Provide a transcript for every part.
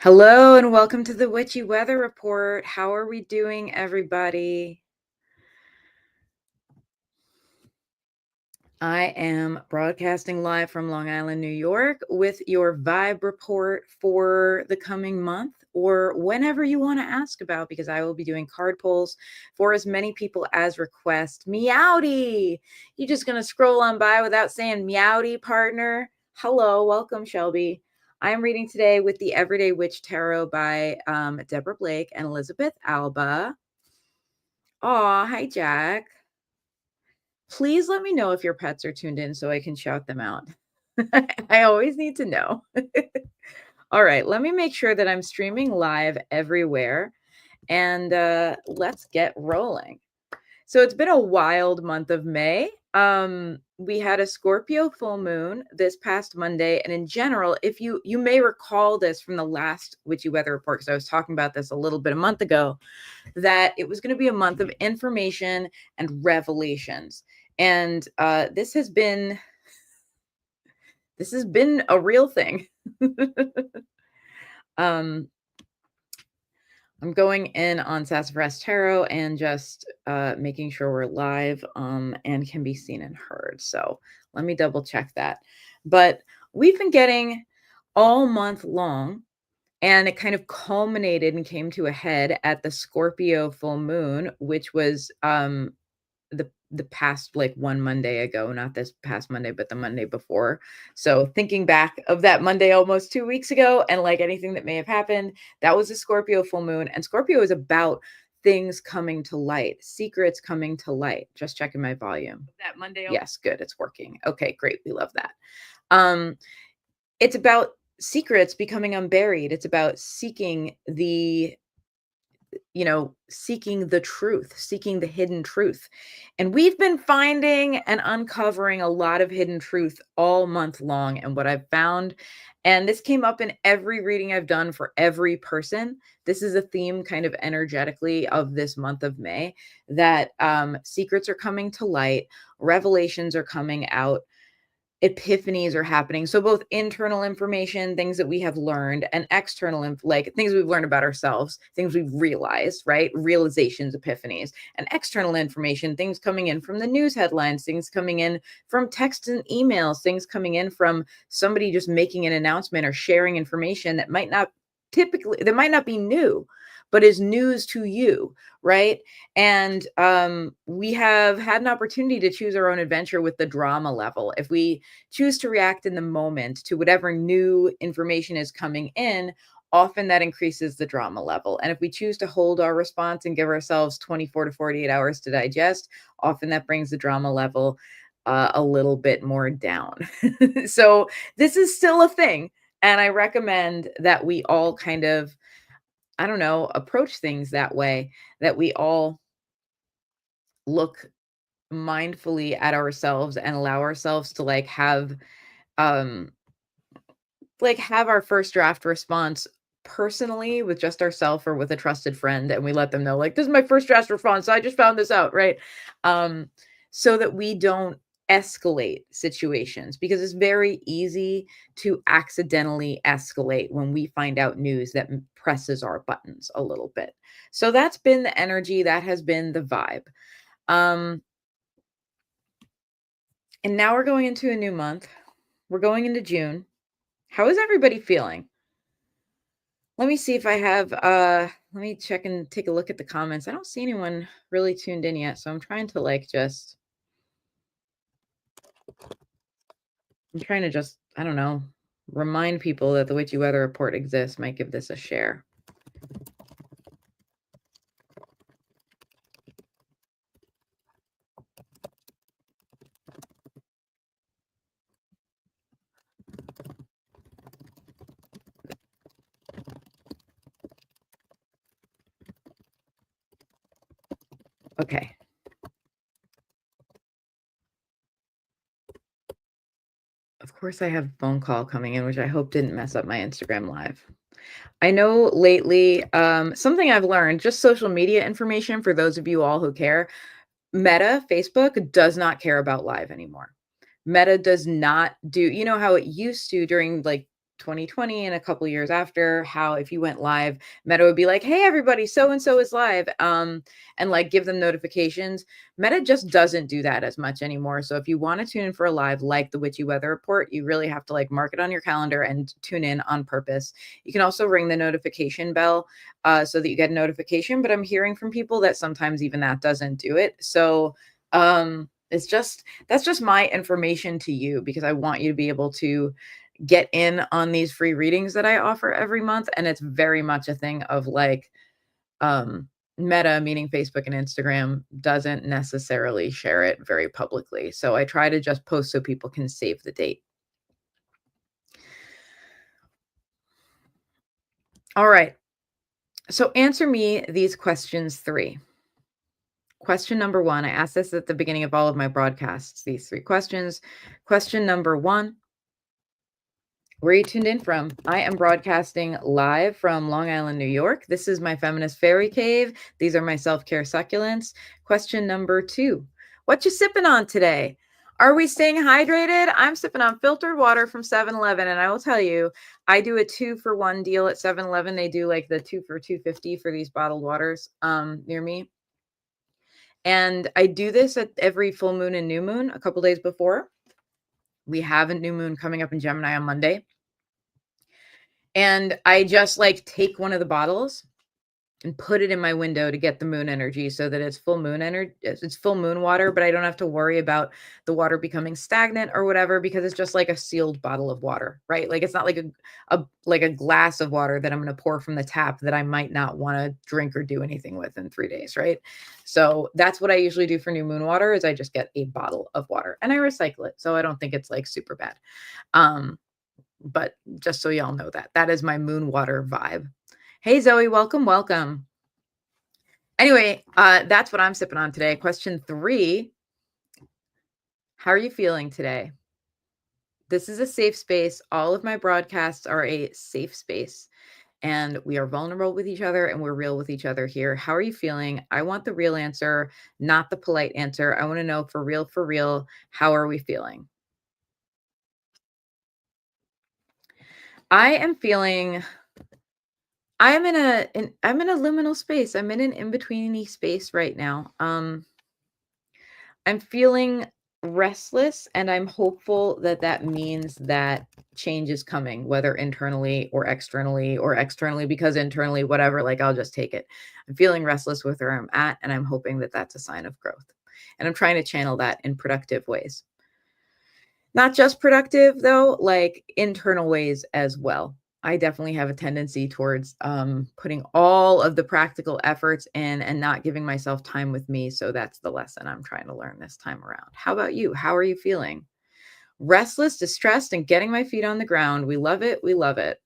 Hello and welcome to the Witchy Weather Report. How are we doing, everybody? I am broadcasting live from Long Island, New York, with your vibe report for the coming month or whenever you want to ask about, because I will be doing card pulls for as many people as request. Meowdy! You just going to scroll on by without saying meowdy, partner? Hello, welcome, Shelby. I'm reading today with the Everyday Witch Tarot by Deborah Blake and Elizabeth Alba. Aw, hi, Jack. Please let me know if your pets are tuned in so I can shout them out. I always need to know. All right, let me make sure that I'm streaming live everywhere and let's get rolling. So it's been a wild month of May. We had a Scorpio full moon this past Monday, and in general, if you may recall this from the last Witchy Weather Report, because I was talking about this a little bit a month ago, that it was going to be a month of information and revelations. And this has been a real thing. um, I'm going in on Sassafras Tarot and just making sure we're live and can be seen and heard. So let me double check that. But we've been getting all month long, and it kind of culminated and came to a head at the Scorpio full moon, which was the past, like, one Monday ago, not this past Monday, but the Monday before. So thinking back of that Monday almost 2 weeks ago and, like, anything that may have happened, that was a Scorpio full moon, and Scorpio is about things coming to light, secrets coming to light. Just checking my volume. That Monday. Yes, good, it's working. Okay, great, we love that. It's about secrets becoming unburied. It's about seeking the seeking the truth, seeking the hidden truth. And we've been finding and uncovering a lot of hidden truth all month long. And what I've found, and this came up in every reading I've done for every person, this is a theme kind of energetically of this month of May, that secrets are coming to light, revelations are coming out, epiphanies are happening. So both internal information, things that we have learned, and external, like things we've learned about ourselves, things we've realized, right? Realizations, epiphanies, and external information, things coming in from the news headlines, things coming in from texts and emails, things coming in from somebody just making an announcement or sharing information that might not be new, but is news to you, right? And we have had an opportunity to choose our own adventure with the drama level. If we choose to react in the moment to whatever new information is coming in, often that increases the drama level. And if we choose to hold our response and give ourselves 24 to 48 hours to digest, often that brings the drama level a little bit more down. So this is still a thing. And I recommend that we all kind of, I don't know, approach things that way, that we all look mindfully at ourselves and allow ourselves to um have our first draft response personally with just ourselves or with a trusted friend, and we let them know, like, this is my first draft response, I just found this out, right? So that we don't escalate situations, because it's very easy to accidentally escalate when we find out news that presses our buttons a little bit. So that's been the energy, that has been the vibe. um and now we're going into a new month. We're going into June. How is everybody feeling? Let me see if I have, let me check and take a look at the comments. I don't see anyone really tuned in yet, so I'm trying to, like, I don't know, remind people that the Witchy Weather Report exists. Might give this a share. Okay. Of course, I have a phone call coming in, which I hope didn't mess up my Instagram live. I know lately, something I've learned, just social media information for those of you all who care. Meta, Facebook, does not care about live anymore. Meta does not do, you know how it used to during, like, 2020 and a couple years after, how if you went live, Meta would be like, "Hey everybody, so and so is live," and like give them notifications. Meta just doesn't do that as much anymore. So if you want to tune in for a live like the Witchy Weather Report, you really have to like mark it on your calendar and tune in on purpose. You can also ring the notification bell so that you get a notification. But I'm hearing from people that sometimes even that doesn't do it. So it's just that's just my information to you because I want you to be able to get in on these free readings that I offer every month. And it's very much a thing of like, Meta, meaning Facebook and Instagram, doesn't necessarily share it very publicly. So I try to just post so people can save the date. All right. So answer me these questions 3. Question number 1, I asked this at the beginning of all of my broadcasts, these 3 questions. Question number 1, where are you tuned in from? I am broadcasting live from Long Island, New York. This is my feminist fairy cave. These are my self-care succulents. Question number 2, what you sipping on today? Are we staying hydrated? I'm sipping on filtered water from 7-Eleven, and I will tell you, I do a 2-for-1 deal at 7-Eleven. They do like the 2 for $2.50 for these bottled waters near me. And I do this at every full moon and new moon a couple days before. We have a new moon coming up in Gemini on Monday. And I just like take one of the bottles and put it in my window to get the moon energy so that it's full moon energy. It's full moon water, but I don't have to worry about the water becoming stagnant or whatever because it's just like a sealed bottle of water, right? Like it's not like a glass of water that I'm going to pour from the tap that I might not want to drink or do anything with in 3 days, right? So that's what I usually do for new moon water is I just get a bottle of water and I recycle it. So I don't think it's like super bad. But just so y'all know that is my moon water vibe. Hey, Zoe, welcome, welcome. Anyway, that's what I'm sipping on today. Question 3, how are you feeling today? This is a safe space. All of my broadcasts are a safe space, and we are vulnerable with each other, and we're real with each other here. How are you feeling? I want the real answer, not the polite answer. I want to know for real, how are we feeling? I am feeling I'm in a liminal space. I'm in an in-betweeny space right now. I'm feeling restless and I'm hopeful that that means that change is coming, whether internally or externally because internally, whatever, like I'll just take it. I'm feeling restless with where I'm at and I'm hoping that that's a sign of growth. And I'm trying to channel that in productive ways. Not just productive though, like internal ways as well. I definitely have a tendency towards putting all of the practical efforts in and not giving myself time with me. So that's the lesson I'm trying to learn this time around. How about you? How are you feeling? Restless, distressed, and getting my feet on the ground. We love it. We love it.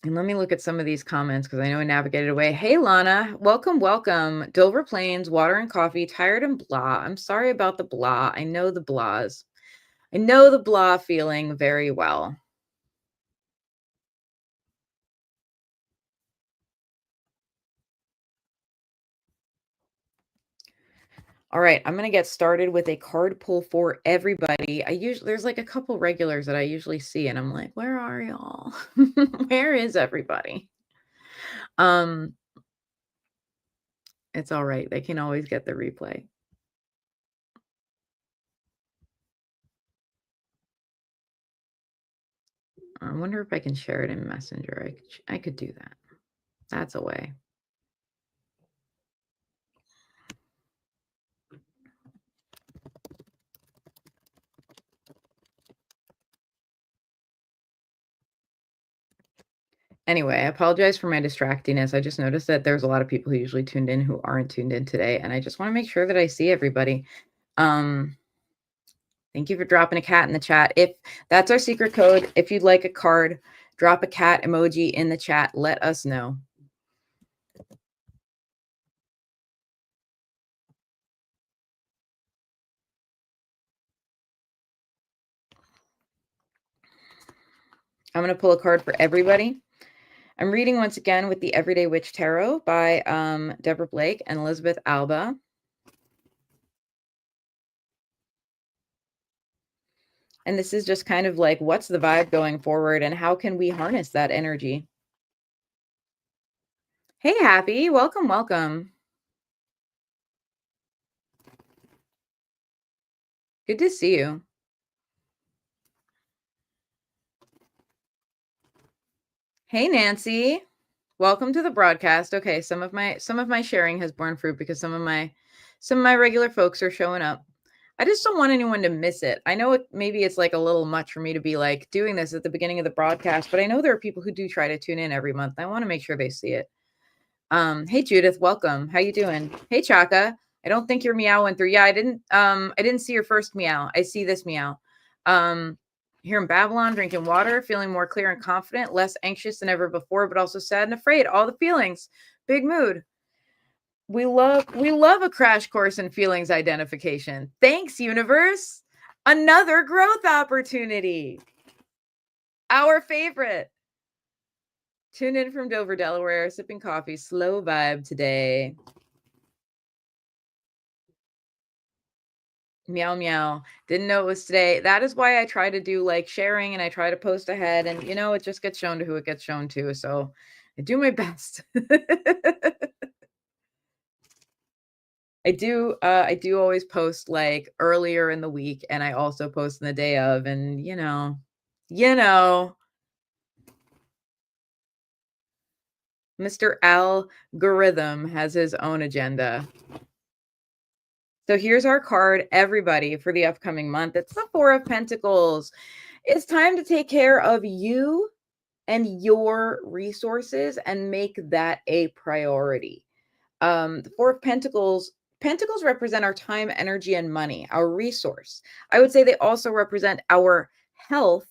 And let me look at some of these comments because I know I navigated away. Hey, Lana, welcome, welcome. Dover Plains, water and coffee, tired and blah. I'm sorry about the blah. I know the blahs. I know the blah feeling very well. All right, I'm going to get started with a card pull for everybody. There's like a couple regulars that I usually see and I'm like, "Where are y'all? Where is everybody?" Um it's all right. They can always get the replay. I wonder if I can share it in Messenger. I could do that. That's a way. Anyway, I apologize for my distractiness. I just noticed that there's a lot of people who usually tuned in who aren't tuned in today, and I just want to make sure that I see everybody. Thank you for dropping a cat in the chat. If that's our secret code, if you'd like a card, drop a cat emoji in the chat. Let us know. I'm going to pull a card for everybody. I'm reading once again with the Everyday Witch Tarot by Deborah Blake and Elizabeth Alba. And this is just kind of like, what's the vibe going forward and how can we harness that energy? Hey, Happy, welcome, welcome. Good to see you. Hey, Nancy. Welcome to the broadcast. Okay, some of my sharing has borne fruit because some of my regular folks are showing up. I just don't want anyone to miss it. I know maybe it's like a little much for me to be like doing this at the beginning of the broadcast, but I know there are people who do try to tune in every month. I want to make sure they see it. Hey Judith, welcome. How you doing? Hey Chaka. I don't think your meow went through. Yeah, I didn't see your first meow. I see this meow. Here in Babylon, drinking water, feeling more clear and confident, less anxious than ever before, but also sad and afraid. All the feelings. Big mood. We love a crash course in feelings identification. Thanks, universe. Another growth opportunity. Our favorite. Tune in from Dover, Delaware, sipping coffee, slow vibe today. Meow meow. Didn't know it was today. That is why I try to do like sharing and I try to post ahead and it just gets shown to who it gets shown to. So I do my best. I do always post like earlier in the week and I also post in the day of and you know, Mr. Algorithm has his own agenda. So here's our card, everybody, for the upcoming month. It's the Four of Pentacles. It's time to take care of you and your resources and make that a priority. The Four of Pentacles represent our time, energy, and money, our resource. I would say they also represent our health,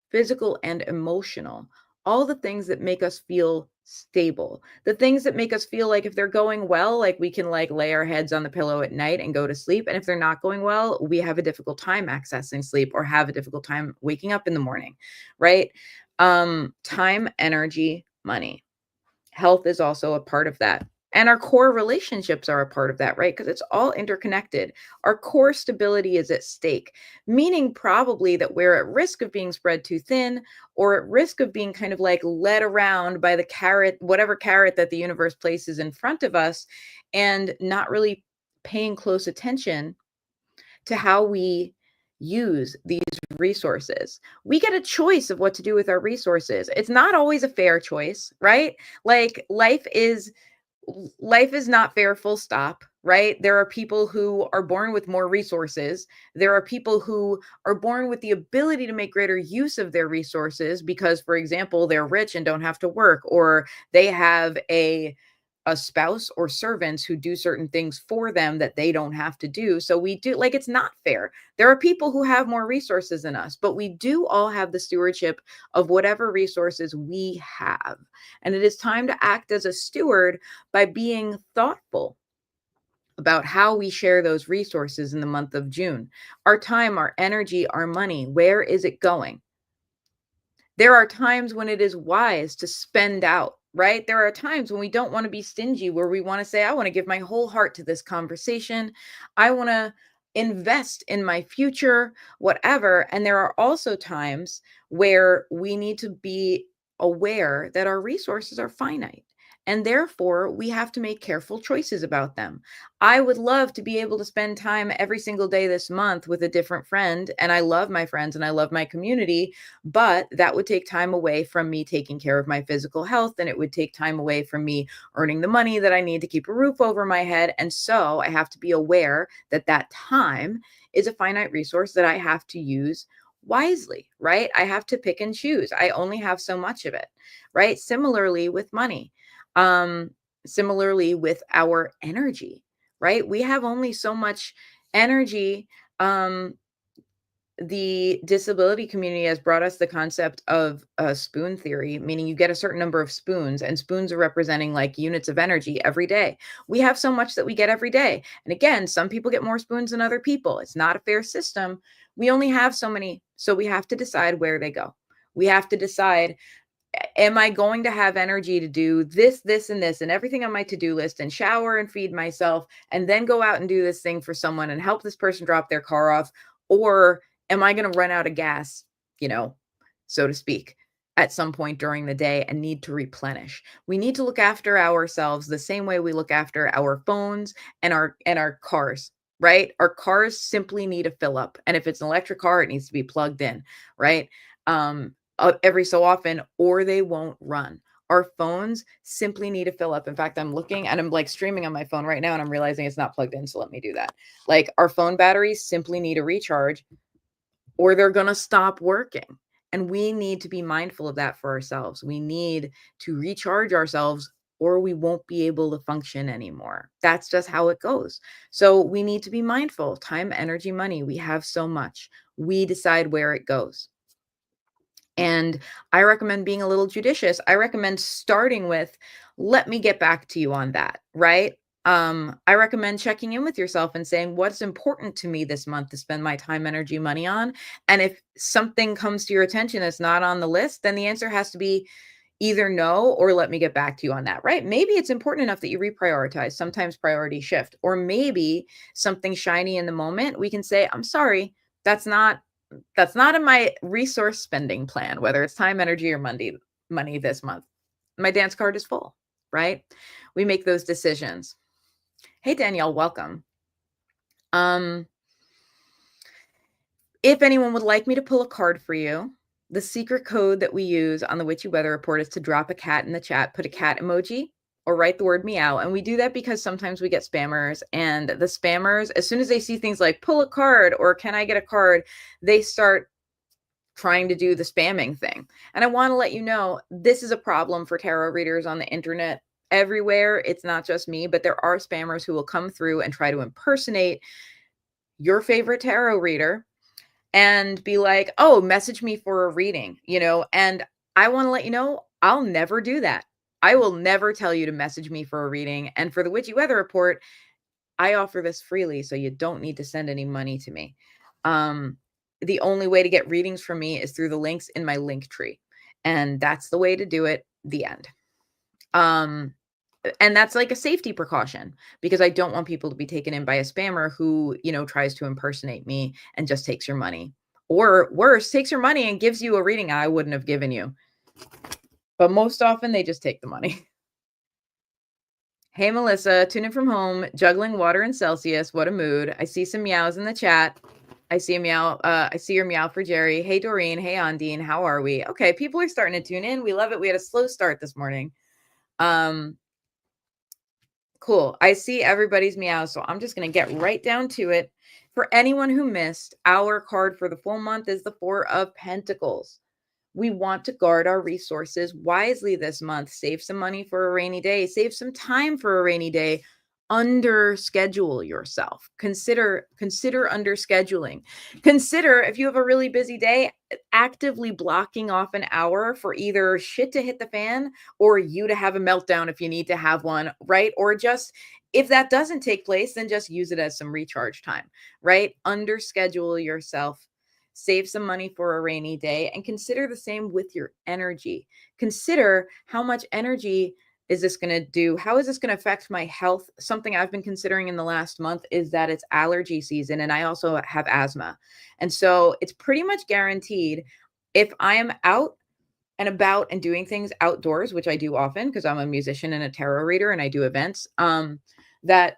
physical and emotional, all the things that make us feel stable, the things that make us feel like if they're going well, like we can like lay our heads on the pillow at night and go to sleep. And if they're not going well, we have a difficult time accessing sleep or have a difficult time waking up in the morning, right? Time, energy, money. Health is also a part of that. And our core relationships are a part of that, right? Because it's all interconnected. Our core stability is at stake, meaning probably that we're at risk of being spread too thin or at risk of being kind of like led around by the carrot, whatever carrot that the universe places in front of us, and not really paying close attention to how we use these resources. We get a choice of what to do with our resources. It's not always a fair choice, right? Like life is not fair, full stop, right? There are people who are born with more resources. There are people who are born with the ability to make greater use of their resources because, for example, they're rich and don't have to work, or they have a spouse or servants who do certain things for them that they don't have to do. So we do like it's not fair. There are people who have more resources than us, but we do all have the stewardship of whatever resources we have. And it is time to act as a steward by being thoughtful about how we share those resources in the month of June. Our time, our energy, our money, where is it going? There are times when it is wise to spend out, right? There are times when we don't want to be stingy, where we want to say, I want to give my whole heart to this conversation. I want to invest in my future, whatever. And there are also times where we need to be aware that our resources are finite. And therefore, we have to make careful choices about them. I would love to be able to spend time every single day this month with a different friend. And I love my friends and I love my community, but that would take time away from me taking care of my physical health, and it would take time away from me earning the money that I need to keep a roof over my head. And so I have to be aware that that time is a finite resource that I have to use wisely, right? I have to pick and choose. I only have so much of it, right? Similarly with money. Similarly with our energy, right? We have only so much energy. The disability community has brought us the concept of a spoon theory, meaning you get a certain number of spoons, and spoons are representing like units of energy every day. We have so much that we get every day. And again, some people get more spoons than other people. It's not a fair system. We only have so many. So we have to decide where they go. We have to decide, am I going to have energy to do this, this, and this, and everything on my to-do list, and shower and feed myself, and then go out and do this thing for someone and help this person drop their car off? Or am I going to run out of gas, you know, so to speak, at some point during the day and need to replenish? We need to look after ourselves the same way we look after our phones and our cars, right? Our cars simply need a fill up. And if it's an electric car, it needs to be plugged in, right? Every so often, or they won't run. Our phones simply need to fill up. In fact, I'm looking and I'm like streaming on my phone right now and I'm realizing it's not plugged in. So let me do that. Like our phone batteries simply need a recharge or they're going to stop working. And we need to be mindful of that for ourselves. We need to recharge ourselves or we won't be able to function anymore. That's just how it goes. So we need to be mindful. Time, energy, money. We have so much. We decide where it goes. And I recommend being a little judicious. I recommend starting with, let me get back to you on that, right? I recommend checking in with yourself and saying, what's important to me this month to spend my time, energy, money on? And if something comes to your attention that's not on the list, then the answer has to be either no or let me get back to you on that, right? Maybe it's important enough that you reprioritize. Sometimes priorities shift. Or maybe something shiny in the moment, we can say, I'm sorry, that's not in my resource spending plan, whether it's time, energy, or money this month. My dance card is full, right? We make those decisions. Hey, Danielle, welcome. If anyone would like me to pull a card for you, the secret code that we use on the Witchy Weather Report is to drop a cat in the chat, put a cat emoji, or write the word meow. And we do that because sometimes we get spammers, and the spammers, as soon as they see things like pull a card or can I get a card, they start trying to do the spamming thing. And I want to let you know, this is a problem for tarot readers on the internet everywhere. It's not just me, but there are spammers who will come through and try to impersonate your favorite tarot reader and be like, oh, message me for a reading, and I want to let you know, I'll never do that. I will never tell you to message me for a reading. And for the Witchy Weather Report, I offer this freely, so you don't need to send any money to me. The only way to get readings from me is through the links in my link tree. And that's the way to do it. The end. And that's like a safety precaution because I don't want people to be taken in by a spammer who, tries to impersonate me and just takes your money. Or worse, takes your money and gives you a reading I wouldn't have given you. But most often they just take the money. Hey, Melissa, tune in from home, juggling water and Celsius. What a mood. I see some meows in the chat. I see a meow. I see your meow for Jerry. Hey, Doreen. Hey, Ondine. How are we? Okay, people are starting to tune in. We love it. We had a slow start this morning. Cool. I see everybody's meow, so I'm just going to get right down to it. For anyone who missed, our card for the full month is the Four of Pentacles. We want to guard our resources wisely this month. Save some money for a rainy day. Save some time for a rainy day. Under schedule yourself. Consider under scheduling. Consider if you have a really busy day, actively blocking off an hour for either shit to hit the fan or you to have a meltdown if you need to have one, right? Or just if that doesn't take place, then just use it as some recharge time, right? Under schedule yourself. Save some money for a rainy day and consider the same with your energy. Consider how much energy is this going to do? How is this going to affect my health? Something I've been considering in the last month is that it's allergy season and I also have asthma. And so it's pretty much guaranteed if I am out and about and doing things outdoors, which I do often because I'm a musician and a tarot reader and I do events, that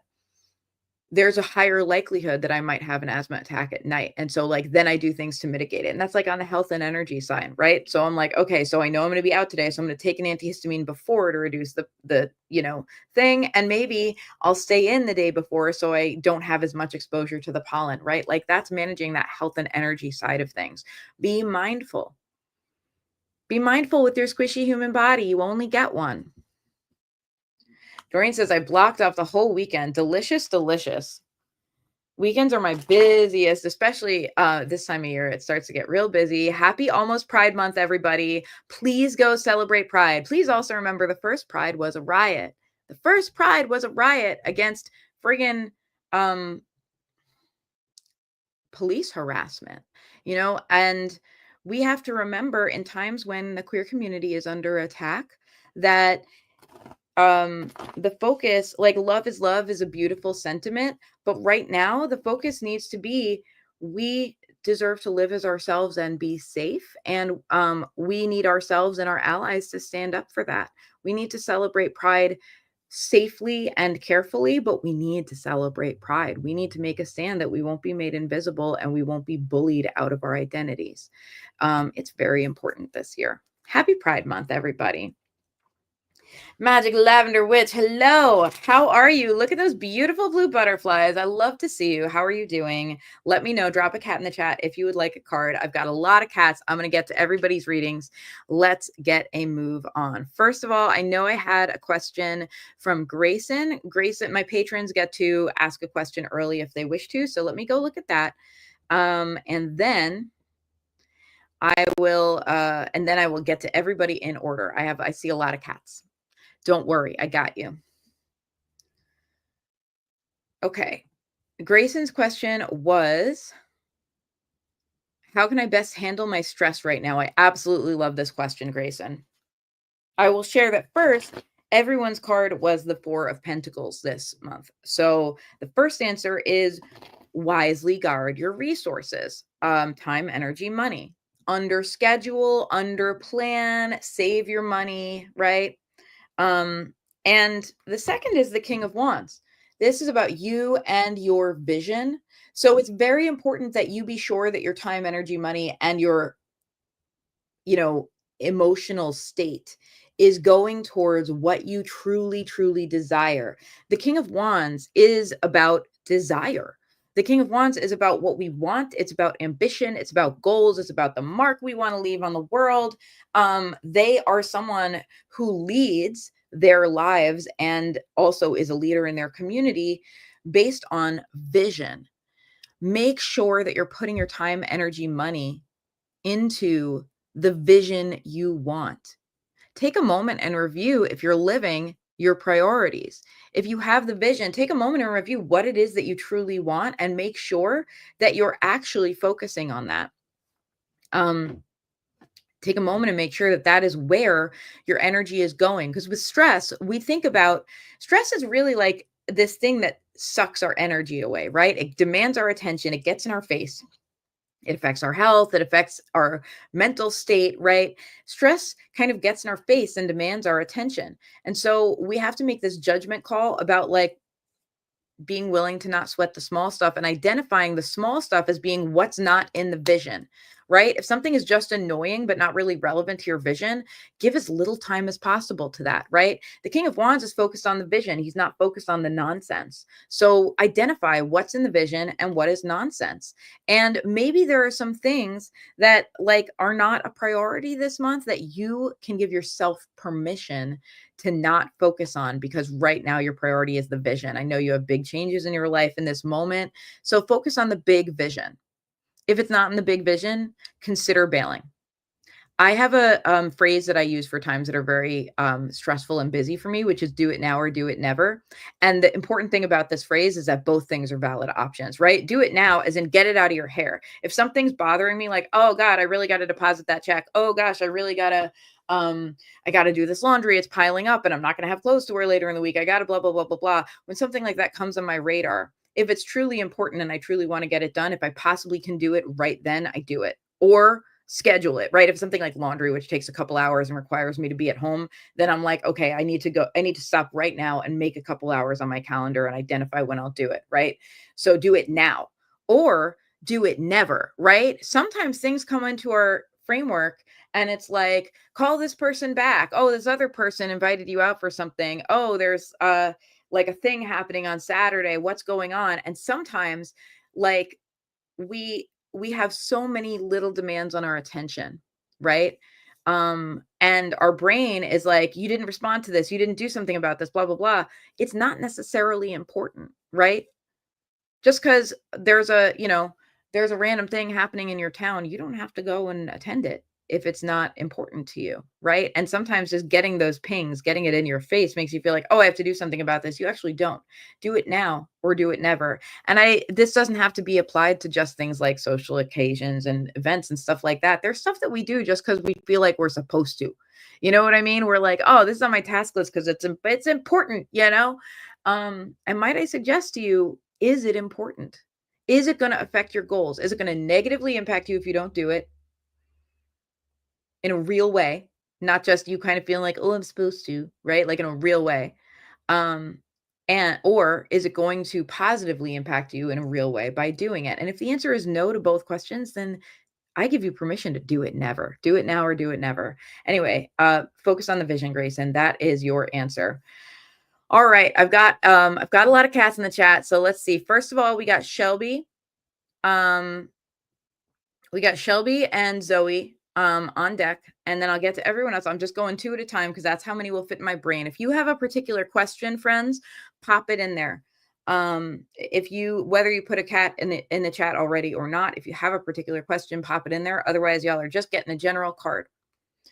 there's a higher likelihood that I might have an asthma attack at night. And so then I do things to mitigate it. And that's like on the health and energy side, right? So I'm like, okay, so I know I'm going to be out today. So I'm going to take an antihistamine before to reduce the thing. And maybe I'll stay in the day before so I don't have as much exposure to the pollen, right? Like that's managing that health and energy side of things. Be mindful. Be mindful with your squishy human body. You only get one. Doreen says, I blocked off the whole weekend. Delicious, delicious. Weekends are my busiest, especially this time of year. It starts to get real busy. Happy almost Pride Month, everybody. Please go celebrate Pride. Please also remember the first Pride was a riot. The first Pride was a riot against friggin' police harassment, and we have to remember in times when the queer community is under attack that the focus, like love is a beautiful sentiment, but right now the focus needs to be we deserve to live as ourselves and be safe. And we need ourselves and our allies to stand up for that. We need to celebrate Pride safely and carefully, but we need to celebrate Pride. We need to make a stand that we won't be made invisible and we won't be bullied out of our identities. It's very important this year. Happy Pride Month, everybody. Magic Lavender Witch, hello. How are you? Look at those beautiful blue butterflies. I love to see you. How are you doing? Let me know. Drop a cat in the chat if you would like a card. I've got a lot of cats. I'm going to get to everybody's readings. Let's get a move on. First of all, I know I had a question from Grayson. Grayson, my patrons get to ask a question early if they wish to. So let me go look at that. And then I will get to everybody in order. I see a lot of cats. Don't worry, I got you. Okay. Grayson's question was, how can I best handle my stress right now? I absolutely love this question, Grayson. I will share that first. Everyone's card was the Four of Pentacles this month. So the first answer is wisely guard your resources, time, energy, money. Under schedule, under plan, save your money, right? And the second is the King of Wands. This is about you and your vision. So it's very important that you be sure that your time, energy, money, and your, emotional state is going towards what you truly, truly desire. The King of Wands is about desire. The King of Wands is about what we want. It's about ambition. It's about goals. It's about the mark we want to leave on the world. They are someone who leads their lives and also is a leader in their community based on vision. Make sure that you're putting your time, energy, money into the vision you want. Take a moment and review if you're living your priorities. If you have the vision, take a moment and review what it is that you truly want and make sure that you're actually focusing on that. Take a moment and make sure that that is where your energy is going. Because with stress, we think about stress is really like this thing that sucks our energy away, right? It demands our attention, it gets in our face. It affects our health. It affects our mental state, right? Stress kind of gets in our face and demands our attention. And so we have to make this judgment call about like being willing to not sweat the small stuff and identifying the small stuff as being what's not in the vision, right? If something is just annoying but not really relevant to your vision, give as little time as possible to that, right? The King of Wands is focused on the vision. He's not focused on the nonsense. So identify what's in the vision and what is nonsense. And maybe there are some things that like are not a priority this month that you can give yourself permission to not focus on because right now your priority is the vision. I know you have big changes in your life in this moment. So focus on the big vision. If it's not in the big vision, consider bailing. I have a phrase that I use for times that are very stressful and busy for me, which is do it now or do it never. And the important thing about this phrase is that both things are valid options, right? Do it now as in get it out of your hair. If something's bothering me, like, oh God, I really got to deposit that check. Oh gosh, I really got to I got to do this laundry. It's piling up and I'm not going to have clothes to wear later in the week. I got to blah, blah, blah, blah, blah. When something like that comes on my radar, if it's truly important and I truly want to get it done, if I possibly can do it right then, I do it or schedule it, right? If something like laundry, which takes a couple hours and requires me to be at home, then I'm like, okay, I need to stop right now and make a couple hours on my calendar and identify when I'll do it, right? So do it now or do it never, right? Sometimes things come into our framework and it's like, call this person back. Oh, this other person invited you out for something. Oh, there's like a thing happening on Saturday. What's going on? And sometimes like we have so many little demands on our attention, right? And our brain is like, you didn't respond to this, you didn't do something about this, blah, blah, blah. It's not necessarily important, right? Just because there's a random thing happening in your town, you don't have to go and attend it if it's not important to you, right? And sometimes just getting those pings, getting it in your face makes you feel like, oh, I have to do something about this. You actually don't. Do it now or do it never. And this doesn't have to be applied to just things like social occasions and events and stuff like that. There's stuff that we do just because we feel like we're supposed to. You know what I mean? We're like, oh, this is on my task list because it's important, you know? And might I suggest to you, is it important? Is it going to affect your goals? Is it going to negatively impact you if you don't do it in a real way? Not just you kind of feeling like, oh, I'm supposed to, right? Like in a real way. Um, or is it going to positively impact you in a real way by doing it? And if the answer is no to both questions, then I give you permission to do it never. Do it now or do it never. Anyway, focus on the vision, Grayson. That is your answer. All right. I've got a lot of cats in the chat. So let's see. First of all, we got Shelby. We got Shelby and Zoe on deck, and then I'll get to everyone else. I'm just going two at a time because that's how many will fit in my brain. If you have a particular question, friends, pop it in there. If you, whether you put a cat in the chat already or not, if you have a particular question, pop it in there. Otherwise, y'all are just getting a general card.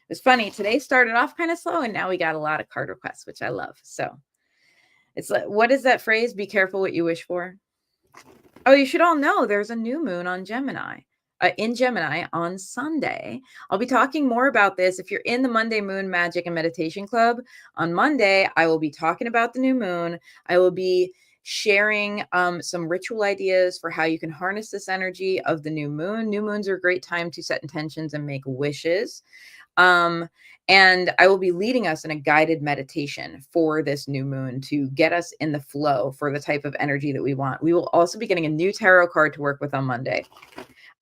It's funny, today started off kind of slow, and now we got a lot of card requests, which I love. So it's like, what is that phrase? Be careful what you wish for. Oh, you should all know there's a new moon on Gemini. In Gemini on Sunday. I'll be talking more about this. If you're in the Monday Moon Magic and Meditation Club, on Monday, I will be talking about the new moon. I will be sharing some ritual ideas for how you can harness this energy of the new moon. New moons are a great time to set intentions and make wishes. And I will be leading us in a guided meditation for this new moon to get us in the flow for the type of energy that we want. We will also be getting a new tarot card to work with on Monday.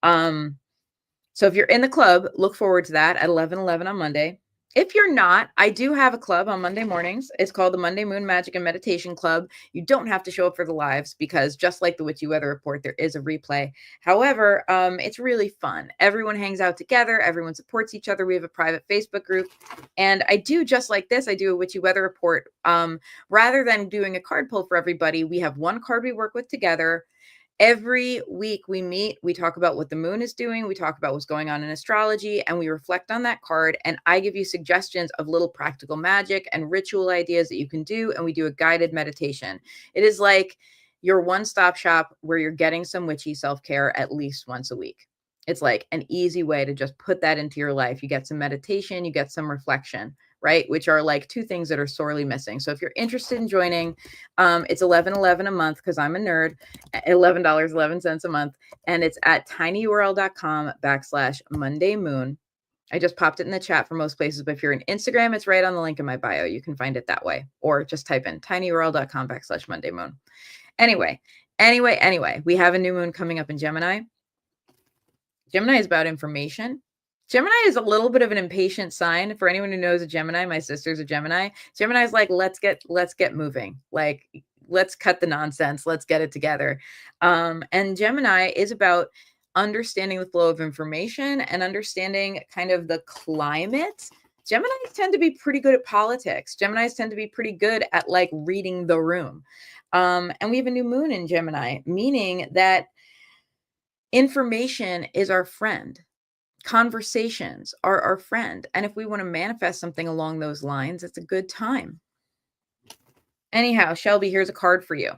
So if you're in the club, look forward to that at 11:11 on Monday. If you're not, I do have a club on Monday mornings. It's called the Monday Moon Magic and Meditation Club. You don't have to show up for the lives because just like the Witchy Weather Report, there is a replay. However, it's really fun. Everyone hangs out together. Everyone supports each other. We have a private Facebook group. And I do just like this. I do a Witchy Weather Report. Rather than doing a card pull for everybody, we have one card we work with together. Every week we meet, we talk about what the moon is doing, we talk about what's going on in astrology, and we reflect on that card. And I give you suggestions of little practical magic and ritual ideas that you can do. And we do a guided meditation. It is like your one-stop shop where you're getting some witchy self-care at least once a week. It's like an easy way to just put that into your life. You get some meditation, you get some reflection, right? Which are like two things that are sorely missing. So if you're interested in joining, it's $11.11 a month because I'm a nerd. $11.11 a month, and it's at tinyurl.com/Monday Moon. I just popped it in the chat for most places, but if you're on Instagram, it's right on the link in my bio. You can find it that way, or just type in tinyurl.com/Monday Moon. Anyway, we have a new moon coming up in Gemini. Gemini is about information. Gemini is a little bit of an impatient sign. For anyone who knows a Gemini, my sister's a Gemini. Gemini is like, let's get moving. Like, let's cut the nonsense. Let's get it together. And Gemini is about understanding the flow of information and understanding kind of the climate. Geminis tend to be pretty good at politics. Geminis tend to be pretty good at like reading the room. And we have a new moon in Gemini, meaning that information is our friend. Conversations are our friend. And if we want to manifest something along those lines, it's a good time. Anyhow, Shelby, here's a card for you.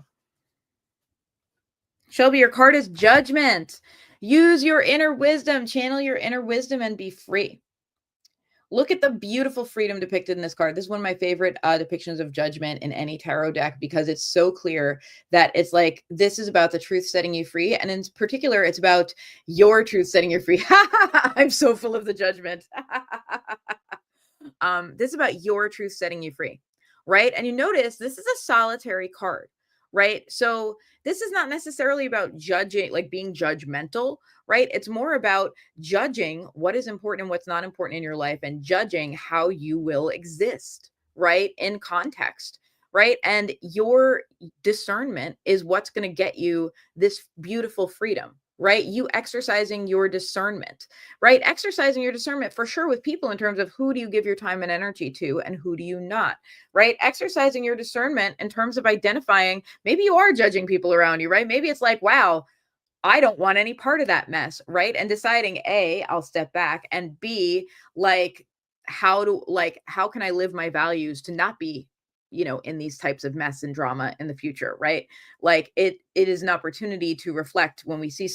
Shelby, your card is Judgment. Use your inner wisdom, channel your inner wisdom, and be free. Look at the beautiful freedom depicted in this card. This is one of my favorite depictions of judgment in any tarot deck because it's so clear that it's like, this is about the truth setting you free. And in particular, it's about your truth setting you free. I'm so full of the judgment. This is about your truth setting you free, right? And you notice this is a solitary card, right? So this is not necessarily about judging, like being judgmental, right? It's more about judging what is important and what's not important in your life and judging how you will exist, right? In context, right? And your discernment is what's going to get you this beautiful freedom, right? You exercising your discernment, right? Exercising your discernment for sure with people in terms of who do you give your time and energy to and who do you not, right? Exercising your discernment in terms of identifying, maybe you are judging people around you, right? Maybe it's like, wow, I don't want any part of that mess, right? And deciding A, I'll step back, and B, like, how can I live my values to not be, in these types of mess and drama in the future, right? Like it is an opportunity to reflect when we see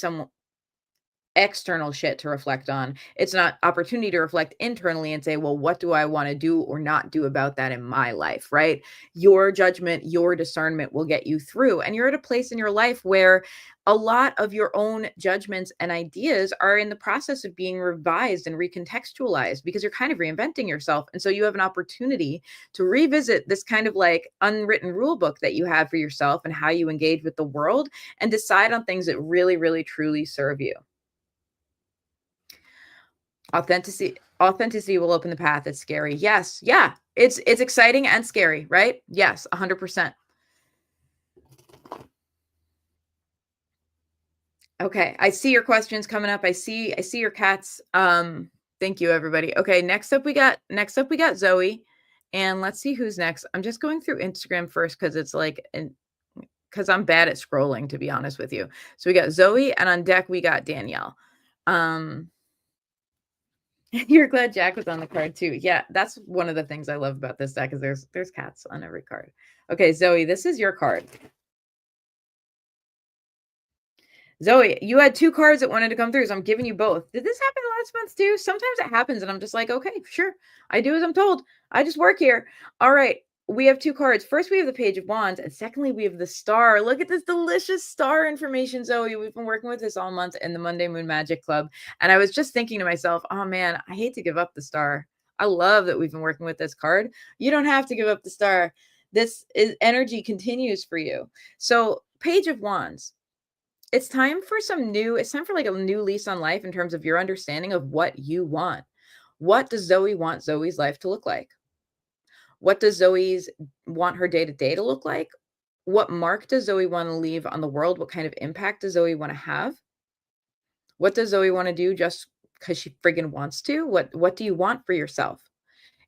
external shit to reflect on. It's not opportunity to reflect internally and say, well, what do I want to do or not do about that in my life, right? Your judgment, your discernment will get you through. And you're at a place in your life where a lot of your own judgments and ideas are in the process of being revised and recontextualized because you're kind of reinventing yourself. And so you have an opportunity to revisit this kind of like unwritten rule book that you have for yourself and how you engage with the world and decide on things that really, really, truly serve you. Authenticity will open the path. It's scary. Yes. Yeah. It's exciting and scary, right? Yes, 100%. Okay. I see your questions coming up. I see your cats. Thank you everybody. Okay, next up we got Zoe. And let's see who's next. I'm just going through Instagram first cuz it's like cuz I'm bad at scrolling to be honest with you. So we got Zoe and on deck we got Danielle. Um You're glad Jack was on the card too. Yeah, that's one of the things I love about this deck is there's cats on every card. Okay, Zoe, this is your card. Zoe, you had 2 cards that wanted to come through, so I'm giving you both. Did this happen last month too? Sometimes it happens and I'm just like, "Okay, sure. I do as I'm told. I just work here." All right. We have 2 cards. First, we have the Page of Wands, and secondly, we have the Star. Look at this delicious star information, Zoe. We've been working with this all month in the Monday Moon Magic Club, and I was just thinking to myself, "Oh man, I hate to give up the Star." I love that we've been working with this card. You don't have to give up the Star. This is energy continues for you. So, Page of Wands, it's time for like a new lease on life in terms of your understanding of what you want. What does Zoe want Zoe's life to look like? What does Zoe's want her day to day to look like? What mark does Zoe want to leave on the world? What kind of impact does Zoe want to have? What does Zoe want to do just because she friggin' wants to? What do you want for yourself?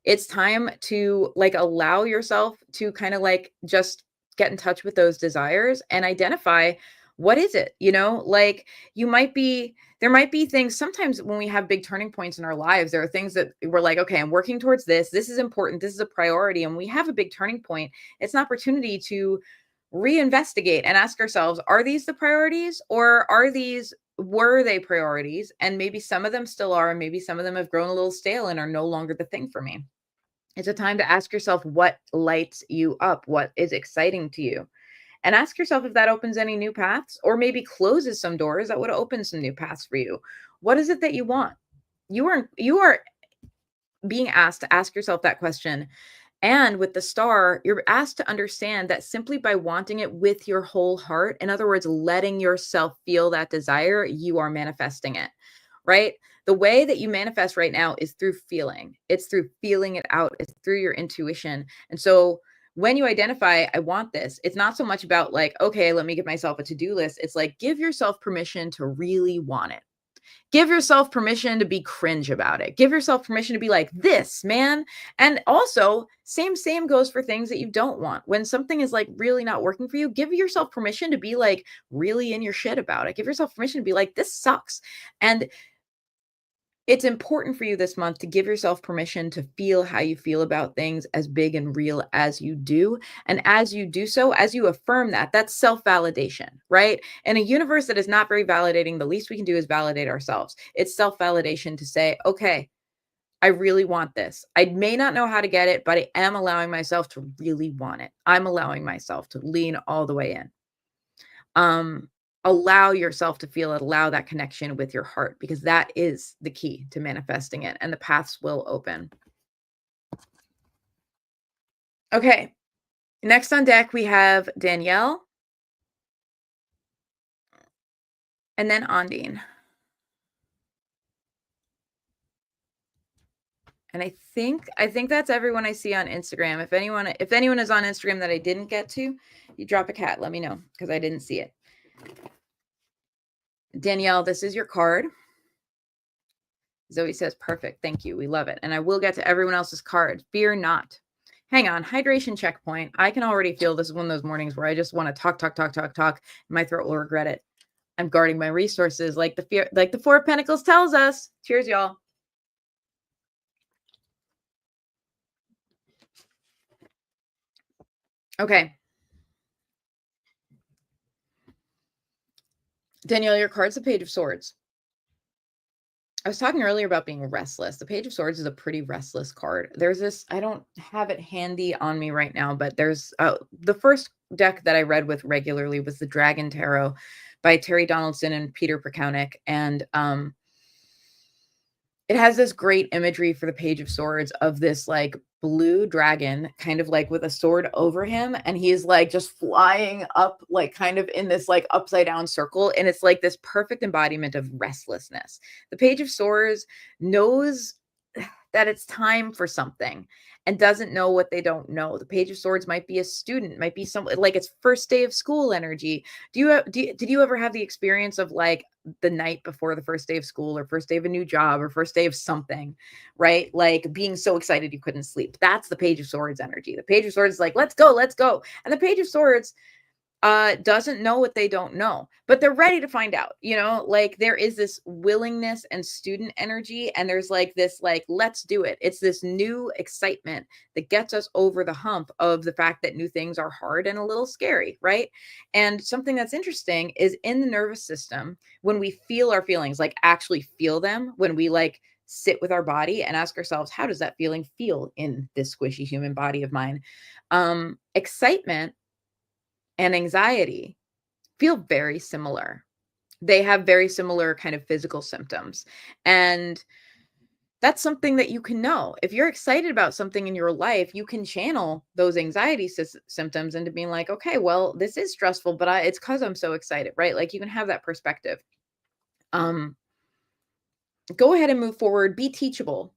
It's time to like allow yourself to kind of like just get in touch with those desires and identify what is it, like there might be things sometimes when we have big turning points in our lives. There are things that we're like, okay, I'm working towards this. This is important. This is a priority. And we have a big turning point. It's an opportunity to reinvestigate and ask ourselves, are these the priorities or were they priorities? And maybe some of them still are, and maybe some of them have grown a little stale and are no longer the thing for me. It's a time to ask yourself what lights you up, what is exciting to you, and ask yourself if that opens any new paths or maybe closes some doors that would open some new paths for you. What is it that you want? You are being asked to ask yourself that question. And with the star, you're asked to understand that simply by wanting it with your whole heart, in other words, letting yourself feel that desire, you are manifesting it, right? The way that you manifest right now is through feeling. It's through feeling it out. It's through your intuition. And so when you identify, I want this, it's not so much about like, okay, let me give myself a to-do list. It's like, give yourself permission to really want it. Give yourself permission to be cringe about it. Give yourself permission to be like, this, man. And also, same goes for things that you don't want. When something is like really not working for you, give yourself permission to be like really in your shit about it. Give yourself permission to be like, this sucks. And it's important for you this month to give yourself permission to feel how you feel about things as big and real as you do. And as you do so, as you affirm that, that's self validation, right? In a universe that is not very validating, the least we can do is validate ourselves. It's self validation to say, okay, I really want this. I may not know how to get it, but I am allowing myself to really want it. I'm allowing myself to lean all the way in. um Allow yourself to feel it, allow that connection with your heart, because that is the key to manifesting it, and the paths will open. Okay, next on deck we have Danielle and then Ondine. And I think that's everyone I see on Instagram. If anyone is on Instagram that I didn't get to, you drop a cat, let me know, because I didn't see it. Danielle, this is your card. Zoe says, perfect. Thank you. We love it. And I will get to everyone else's card. Fear not. Hang on. Hydration checkpoint. I can already feel this is one of those mornings where I just want to talk, talk, talk, talk, talk. My throat will regret it. I'm guarding my resources like the Four of Pentacles tells us. Cheers, y'all. Okay. Danielle, your card's the Page of Swords. I was talking earlier about being restless. The Page of Swords is a pretty restless card. There's this, I don't have it handy on me right now, but there's the first deck that I read with regularly was the Dragon Tarot by Terry Donaldson and Peter Prakaunik. And it has this great imagery for the Page of Swords of this like blue dragon, kind of like with a sword over him. And he's like just flying up, like kind of in this like upside down circle. And it's like this perfect embodiment of restlessness. The Page of Swords knows that it's time for something and doesn't know what they don't know. The Page of Swords might be a student, might be some like it's first day of school energy. Did you ever have the experience of like the night before the first day of school or first day of a new job or first day of something, right? Like being so excited you couldn't sleep. That's the Page of Swords energy. The Page of Swords is like, let's go, let's go. And the Page of Swords doesn't know what they don't know, but they're ready to find out, you know, like there is this willingness and student energy. And there's like this, like, let's do it. It's this new excitement that gets us over the hump of the fact that new things are hard and a little scary. Right. And something that's interesting is in the nervous system, when we feel our feelings, like actually feel them, when we like sit with our body and ask ourselves, how does that feeling feel in this squishy human body of mine? Excitement and anxiety feel very similar. They have very similar kind of physical symptoms. And that's something that you can know. If you're excited about something in your life, you can channel those anxiety symptoms into being like, okay, well, this is stressful, but it's because I'm so excited, right? Like you can have that perspective. Go ahead and move forward. Be teachable.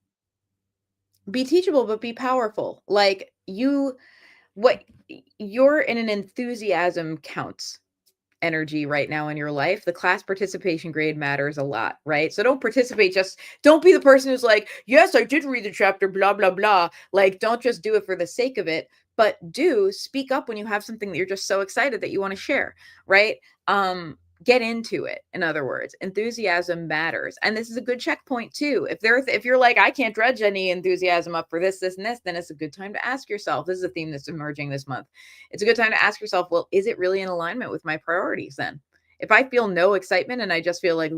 Be teachable, but be powerful. Like what you're in an enthusiasm counts energy right now in your life. The class participation grade matters a lot, right? So don't participate, just don't be the person who's like, yes, I did read the chapter, blah, blah, blah. Like, don't just do it for the sake of it, but do speak up when you have something that you're just so excited that you want to share, right? Get into it. In other words, enthusiasm matters. And this is a good checkpoint too. If you're like, I can't dredge any enthusiasm up for this, and this, then it's a good time to ask yourself. This is a theme that's emerging this month. It's a good time to ask yourself, well, is it really in alignment with my priorities then? If I feel no excitement and I just feel like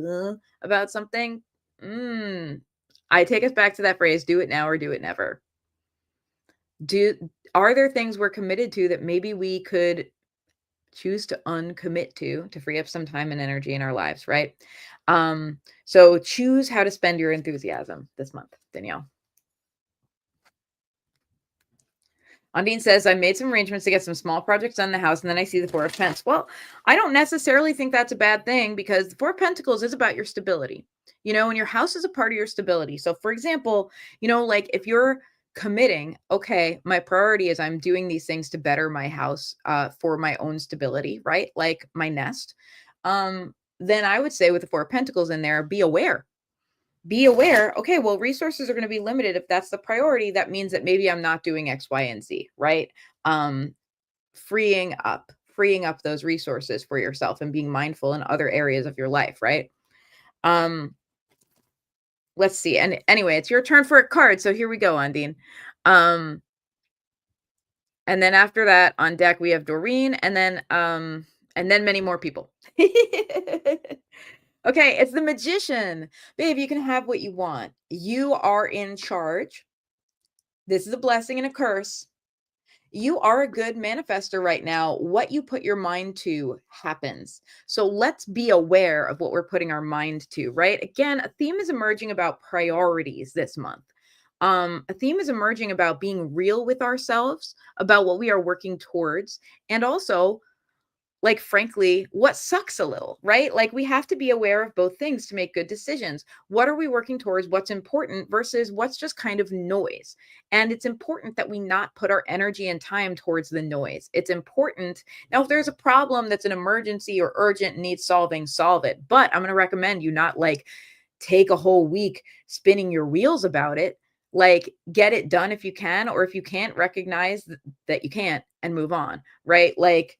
about something, I take us back to that phrase, do it now or do it never. Are there things we're committed to that maybe we could choose to uncommit to free up some time and energy in our lives, right? So choose how to spend your enthusiasm this month, Danielle. Undine says, I made some arrangements to get some small projects done in the house, and then I see the Four of Pentacles. Well, I don't necessarily think that's a bad thing because the Four of Pentacles is about your stability, you know, and your house is a part of your stability. So, for example, you know, like if you're committing, okay, my priority is I'm doing these things to better my house for my own stability, right? Like my nest. Then I would say with the Four of Pentacles in there, be aware. Be aware, okay, well, resources are going to be limited. If that's the priority, that means that maybe I'm not doing X, Y, and Z, right? Freeing up those resources for yourself and being mindful in other areas of your life, right? Let's see. And anyway, it's your turn for a card. So here we go, Undine. And then after that on deck, we have Doreen and then many more people. Okay, it's the Magician. Babe, you can have what you want. You are in charge. This is a blessing and a curse. You are a good manifester right now. What you put your mind to happens. So let's be aware of what we're putting our mind to, right? Again, a theme is emerging about priorities this month. A theme is emerging about being real with ourselves, about what we are working towards, and also like, frankly, what sucks a little, right? Like, we have to be aware of both things to make good decisions. What are we working towards? What's important versus what's just kind of noise? And it's important that we not put our energy and time towards the noise. It's important. Now, if there's a problem that's an emergency or urgent and needs solving, solve it. But I'm going to recommend you not like take a whole week spinning your wheels about it. Like, get it done if you can, or if you can't, recognize that you can't and move on, right? Like,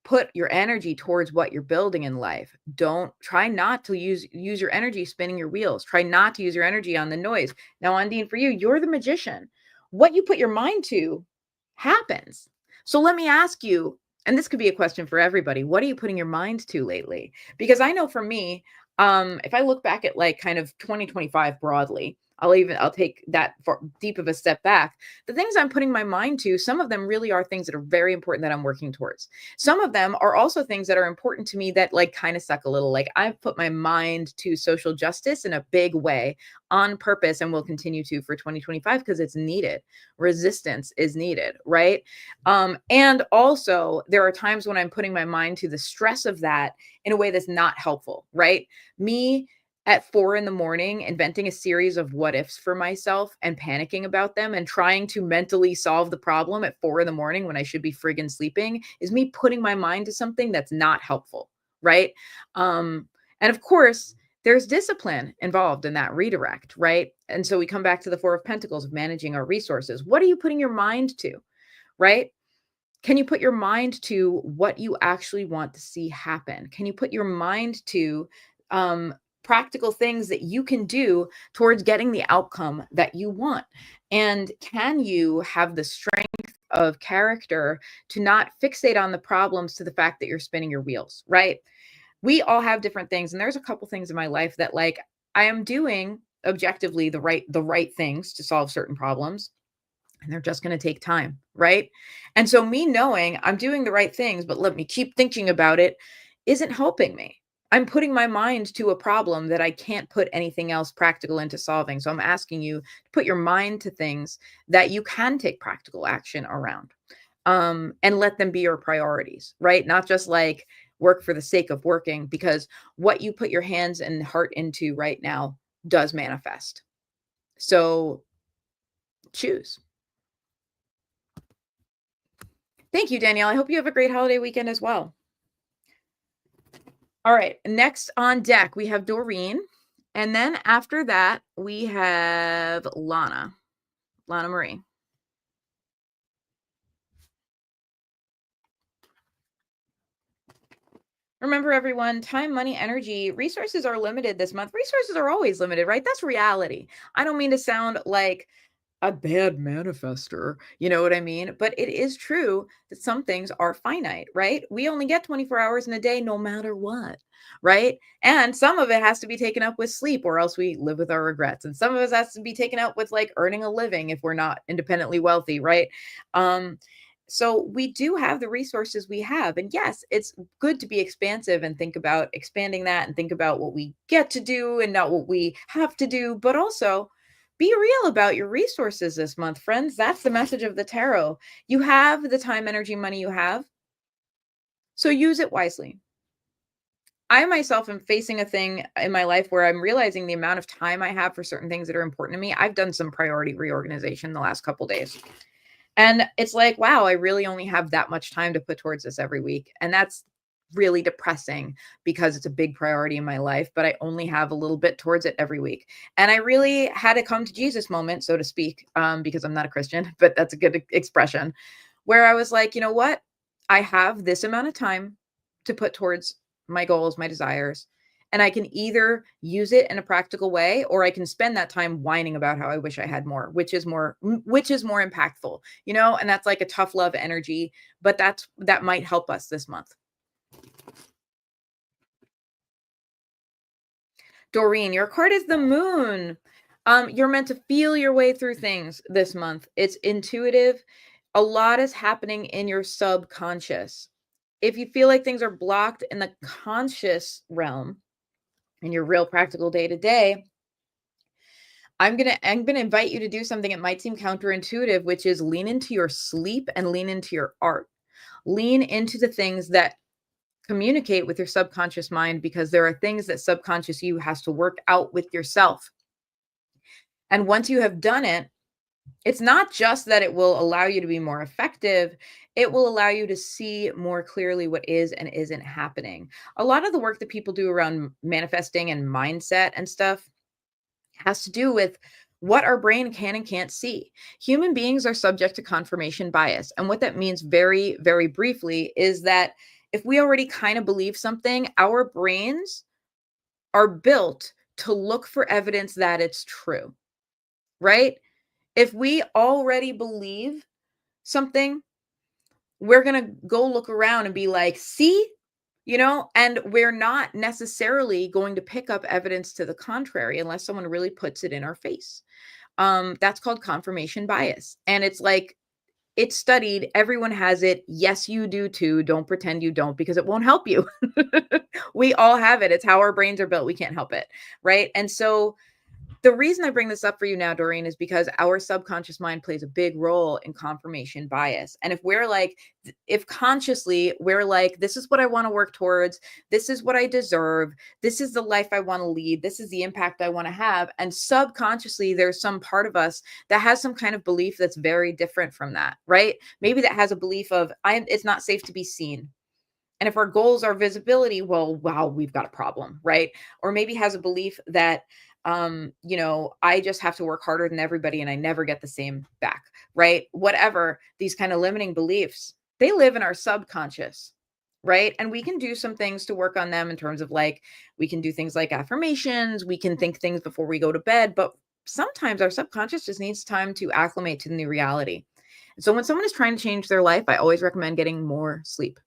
put your energy towards what you're building in life. Don't try not to use your energy spinning your wheels. Try not to use your energy on the noise. Now, Undine, for you, you're the magician. What you put your mind to happens. So let me ask you, and this could be a question for everybody, what are you putting your mind to lately? Because I know for me, If I look back at like kind of 2025 broadly, I'll take that far deep of a step back. The things I'm putting my mind to, some of them really are things that are very important that I'm working towards. Some of them are also things that are important to me that like kind of suck a little. Like I've put my mind to social justice in a big way on purpose and will continue to for 2025 because it's needed. Resistance is needed, right? And also there are times when I'm putting my mind to the stress of that in a way that's not helpful, right? Me at 4 in the morning inventing a series of what ifs for myself and panicking about them and trying to mentally solve the problem at 4 in the morning when I should be friggin' sleeping is me putting my mind to something that's not helpful, right? And of course, there's discipline involved in that redirect, right? And so we come back to the 4 of Pentacles of managing our resources. What are you putting your mind to, right? Can you put your mind to what you actually want to see happen? Can you put your mind to practical things that you can do towards getting the outcome that you want? And can you have the strength of character to not fixate on the problems to the fact that you're spinning your wheels, right? We all have different things. And there's a couple things in my life that like I am doing objectively the right things to solve certain problems and they're just going to take time, right? And so me knowing I'm doing the right things, but let me keep thinking about it isn't helping me. I'm putting my mind to a problem that I can't put anything else practical into solving. So I'm asking you to put your mind to things that you can take practical action around. And let them be your priorities, right? Not just like work for the sake of working, because what you put your hands and heart into right now does manifest. So choose. Thank you, Danielle. I hope you have a great holiday weekend as well. All right. Next on deck, we have Doreen. And then after that, we have Lana Marie. Remember, everyone, time, money, energy, resources are limited this month. Resources are always limited, right? That's reality. I don't mean to sound like a bad manifester, you know what I mean? But it is true that some things are finite, right? We only get 24 hours in a day no matter what, right? And some of it has to be taken up with sleep or else we live with our regrets. And some of us has to be taken up with like earning a living if we're not independently wealthy, right? Um so we do have the resources we have. And yes, it's good to be expansive and think about expanding that and think about what we get to do and not what we have to do, but also be real about your resources this month, friends. That's the message of the tarot. You have the time, energy, money you have, so use it wisely. I myself am facing a thing in my life where I'm realizing the amount of time I have for certain things that are important to me. I've done some priority reorganization the last couple days. And it's like, wow, I really only have that much time to put towards this every week. And that's really depressing because it's a big priority in my life, but I only have a little bit towards it every week. And I really had a come to Jesus moment, so to speak, because I'm not a Christian, but that's a good expression, where I was like, you know what? I have this amount of time to put towards my goals, my desires. And I can either use it in a practical way or I can spend that time whining about how I wish I had more, which is more impactful, you know, and that's like a tough love energy, but that might help us this month. Doreen, your card is the moon. You're meant to feel your way through things this month. It's intuitive. A lot is happening in your subconscious. If you feel like things are blocked in the conscious realm in your real practical day to day, I'm gonna invite you to do something. It might seem counterintuitive, which is lean into your sleep and lean into your art. Lean into the things that communicate with your subconscious mind because there are things that subconscious you has to work out with yourself. And once you have done it, it's not just that it will allow you to be more effective, it will allow you to see more clearly what is and isn't happening. A lot of the work that people do around manifesting and mindset and stuff has to do with what our brain can and can't see. Human beings are subject to confirmation bias. And what that means very, very briefly is that if we already kind of believe something, our brains are built to look for evidence that it's true, right? If we already believe something, we're going to go look around and be like, see, and we're not necessarily going to pick up evidence to the contrary unless someone really puts it in our face. That's called confirmation bias. And it's like, it's studied, everyone has it. Yes, you do too. Don't pretend you don't because it won't help you. We all have it. It's how our brains are built. We can't help it. Right. And so the reason I bring this up for you now, Doreen, is because our subconscious mind plays a big role in confirmation bias. And if we're like, if consciously we're like, this is what I want to work towards, this is what I deserve, this is the life I want to lead, this is the impact I want to have. And subconsciously, there's some part of us that has some kind of belief that's very different from that, right? Maybe that has a belief of, it's not safe to be seen. And if our goals are visibility, well, wow, we've got a problem, right? Or maybe has a belief that, I just have to work harder than everybody and I never get the same back, right? Whatever, these kind of limiting beliefs, they live in our subconscious, right? And we can do some things to work on them in terms of like, we can do things like affirmations, we can think things before we go to bed, but sometimes our subconscious just needs time to acclimate to the new reality. So when someone is trying to change their life, I always recommend getting more sleep.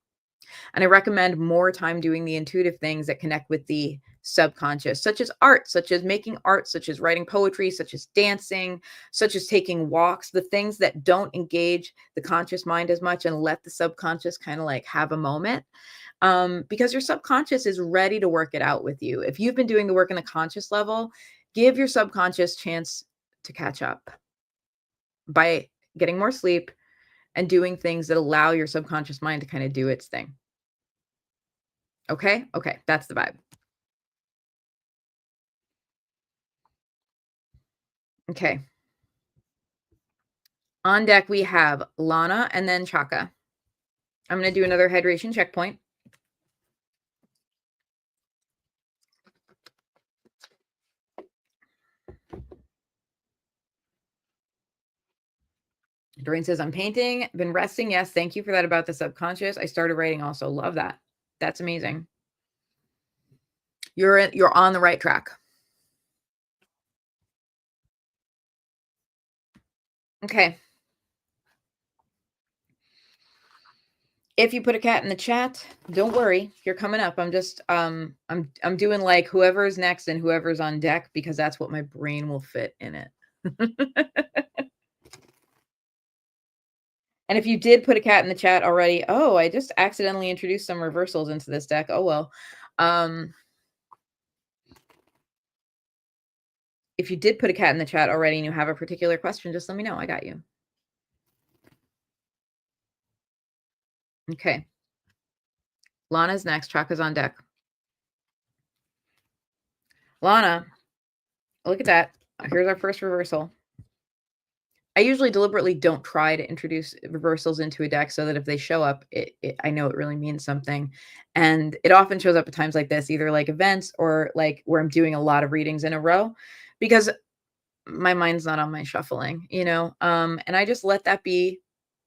And I recommend more time doing the intuitive things that connect with the subconscious, such as art, such as making art, such as writing poetry, such as dancing, such as taking walks, the things that don't engage the conscious mind as much and let the subconscious kind of like have a moment. Because your subconscious is ready to work it out with you. If you've been doing the work in the conscious level, give your subconscious chance to catch up by getting more sleep and doing things that allow your subconscious mind to kind of do its thing. Okay? Okay, that's the vibe. Okay. On deck, we have Lana and then Chaka. I'm going to do another hydration checkpoint. Doreen says, I'm painting, been resting. Yes, thank you for that about the subconscious. I started writing also. Love that. That's amazing. You're on the right track. Okay. If you put a cat in the chat, don't worry, you're coming up. I'm just I'm doing like whoever's next and whoever's on deck because that's what my brain will fit in it. And if you did put a cat in the chat already, oh, I just accidentally introduced some reversals into this deck. Oh well. If you did put a cat in the chat already and you have a particular question, just let me know. I got you. Okay. Lana's next. Chaka's on deck. Lana, look at that. Here's our first reversal. I usually deliberately don't try to introduce reversals into a deck so that if they show up, I know it really means something. And it often shows up at times like this, either like events or like where I'm doing a lot of readings in a row, because my mind's not on my shuffling, and I just let that be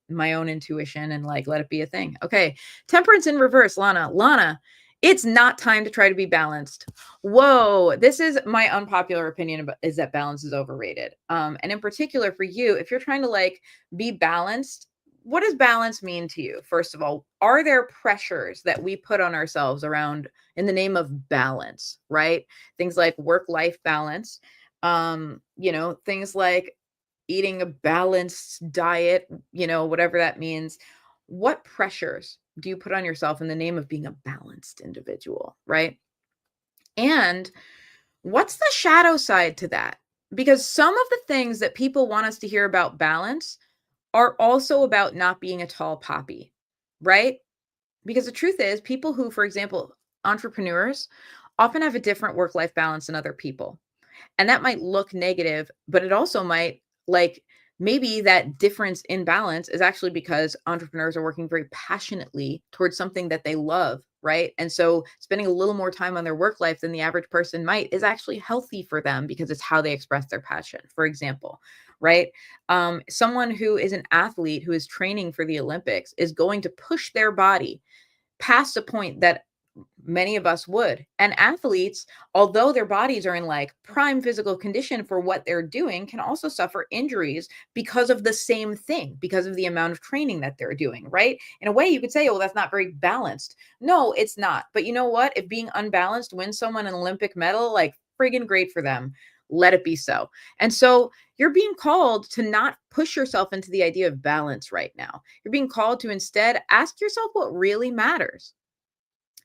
my own intuition and like let it be a thing. Okay. Temperance in reverse, Lana. Lana, it's not time to try to be balanced. Whoa, this is my unpopular opinion is that balance is overrated. And in particular for you, if you're trying to like be balanced, what does balance mean to you? First of all, are there pressures that we put on ourselves around in the name of balance, right? Things like work-life balance, things like eating a balanced diet, whatever that means. What pressures do you put on yourself in the name of being a balanced individual, right? And what's the shadow side to that? Because some of the things that people want us to hear about balance are also about not being a tall poppy, right? Because the truth is, people who, for example, entrepreneurs often have a different work-life balance than other people. And that might look negative, but it also might like maybe that difference in balance is actually because entrepreneurs are working very passionately towards something that they love, right? And so spending a little more time on their work life than the average person might is actually healthy for them because it's how they express their passion, for example, right? Someone who is an athlete who is training for the Olympics is going to push their body past a point that Many of us would. And athletes, although their bodies are in like prime physical condition for what they're doing, can also suffer injuries because of the same thing, because of the amount of training that they're doing, right? In a way, you could say, oh, that's not very balanced. No, it's not. But you know what? If being unbalanced wins someone an Olympic medal, like friggin' great for them. Let it be so. And so you're being called to not push yourself into the idea of balance right now. You're being called to instead ask yourself what really matters.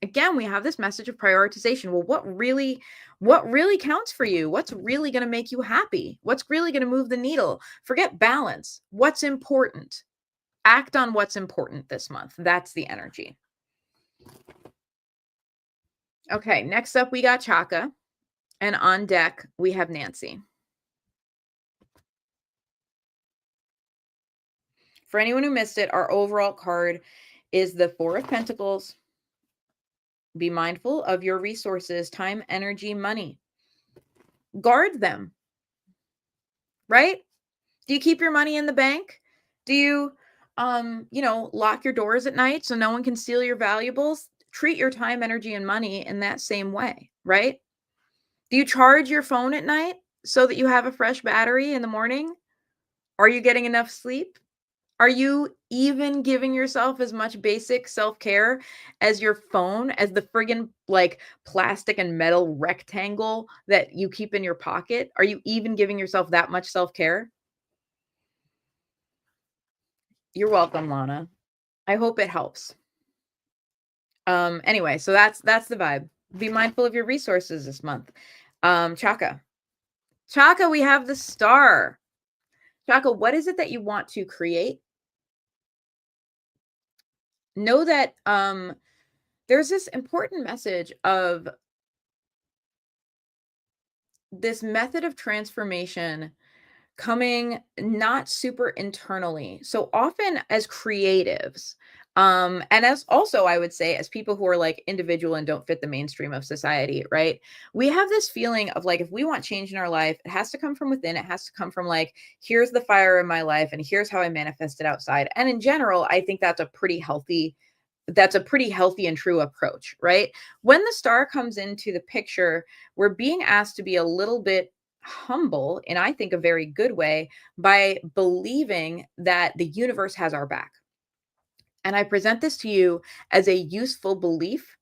Again, we have this message of prioritization. Well, what really counts for you? What's really going to make you happy? What's really going to move the needle? Forget balance. What's important? Act on what's important this month. That's the energy. Okay, next up we got Chaka, and on deck we have Nancy. For anyone who missed it, our overall card is the Four of Pentacles. Be mindful of your resources, time, energy, money. Guard them, right? Do you keep your money in the bank? Do you lock your doors at night so no one can steal your valuables? Treat your time, energy, and money in that same way, right? Do you charge your phone at night so that you have a fresh battery in the morning? Are you getting enough sleep? Are you even giving yourself as much basic self-care as your phone, as the friggin' like plastic and metal rectangle that you keep in your pocket? Are you even giving yourself that much self-care? You're welcome, Lana. I hope it helps. Anyway, so that's the vibe. Be mindful of your resources this month. Chaka. Chaka, we have the star. Chaka, what is it that you want to create? Know that there's this important message of this method of transformation coming not super internally. So often as creatives, and as also I would say as people who are like individual and don't fit the mainstream of society, right? We have this feeling of like if we want change in our life, it has to come from within. It has to come from like, here's the fire in my life and here's how I manifest it outside. And in general, I think that's a pretty healthy and true approach, right? When the star comes into the picture, we're being asked to be a little bit humble in, I think, a very good way by believing that the universe has our back. And I present this to you as a useful belief,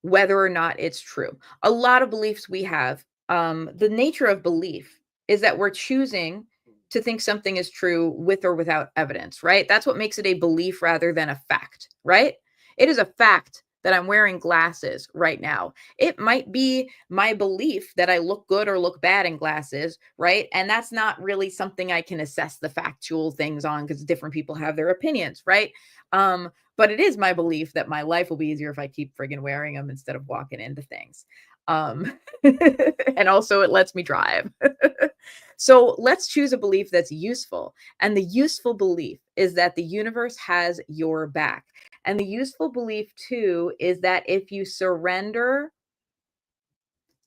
whether or not it's true. A lot of beliefs we have, the nature of belief is that we're choosing to think something is true with or without evidence, right? That's what makes it a belief rather than a fact, right? It is a fact that I'm wearing glasses right now. It might be my belief that I look good or look bad in glasses, right? And that's not really something I can assess the factual things on because different people have their opinions, right? But it is my belief that my life will be easier if I keep friggin' wearing them instead of walking into things. Um, and also it lets me drive. So let's choose a belief that's useful. And the useful belief is that the universe has your back. And the useful belief too is that if you surrender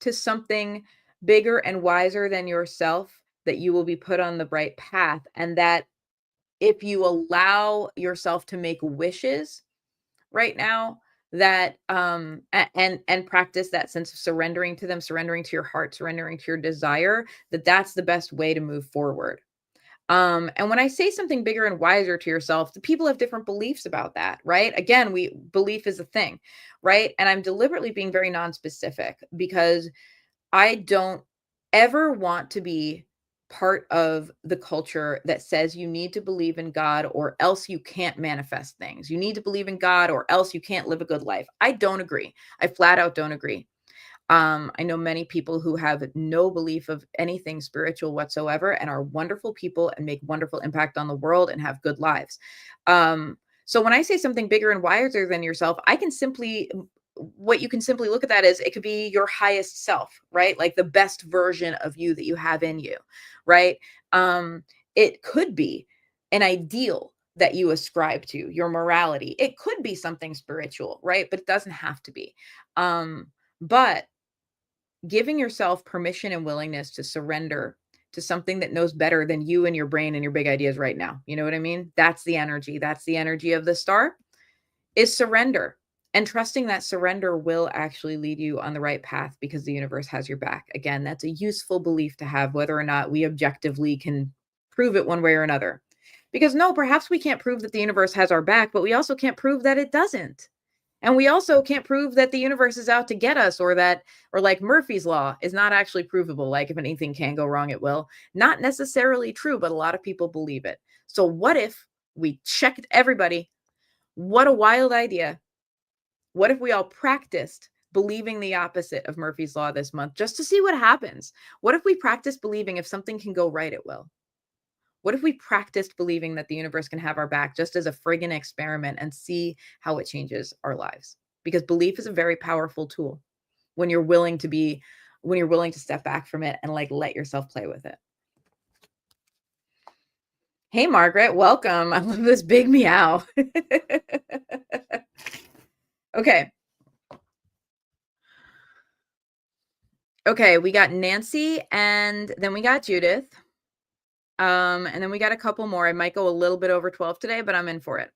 to something bigger and wiser than yourself, that you will be put on the right path. And that if you allow yourself to make wishes right now, that and practice that sense of surrendering to them, surrendering to your heart, surrendering to your desire, that's the best way to move forward. And when I say something bigger and wiser to yourself, the people have different beliefs about that, right? Again, belief is a thing, right? And I'm deliberately being very non-specific because I don't ever want to be part of the culture that says you need to believe in God or else you can't manifest things. You need to believe in God or else you can't live a good life. I don't agree. I flat out don't agree. I know many people who have no belief of anything spiritual whatsoever and are wonderful people and make wonderful impact on the world and have good lives. So when I say something bigger and wiser than yourself, what you can simply look at that as it could be your highest self, right? Like the best version of you that you have in you, right? It could be an ideal that you ascribe to, your morality. It could be something spiritual, right? But it doesn't have to be. But giving yourself permission and willingness to surrender to something that knows better than you and your brain and your big ideas right now. You know what I mean? That's the energy. That's the energy of the star is surrender. And trusting that surrender will actually lead you on the right path because the universe has your back. Again, that's a useful belief to have, whether or not we objectively can prove it one way or another. Because no, perhaps we can't prove that the universe has our back, but we also can't prove that it doesn't. And we also can't prove that the universe is out to get us, or that, or like Murphy's Law is not actually provable. Like if anything can go wrong, it will. Not necessarily true, but a lot of people believe it. So what if we checked everybody? What a wild idea. What if we all practiced believing the opposite of Murphy's Law this month just to see what happens? What if we practice believing if something can go right, it will? What if we practiced believing that the universe can have our back just as a friggin' experiment and see how it changes our lives? Because belief is a very powerful tool when you're willing to be, when you're willing to step back from it and like let yourself play with it. Hey, Margaret, welcome. I love this big meow. Okay. Okay, we got Nancy and then we got Judith. And then we got a couple more. I might go a little bit over 12 today, but I'm in for it.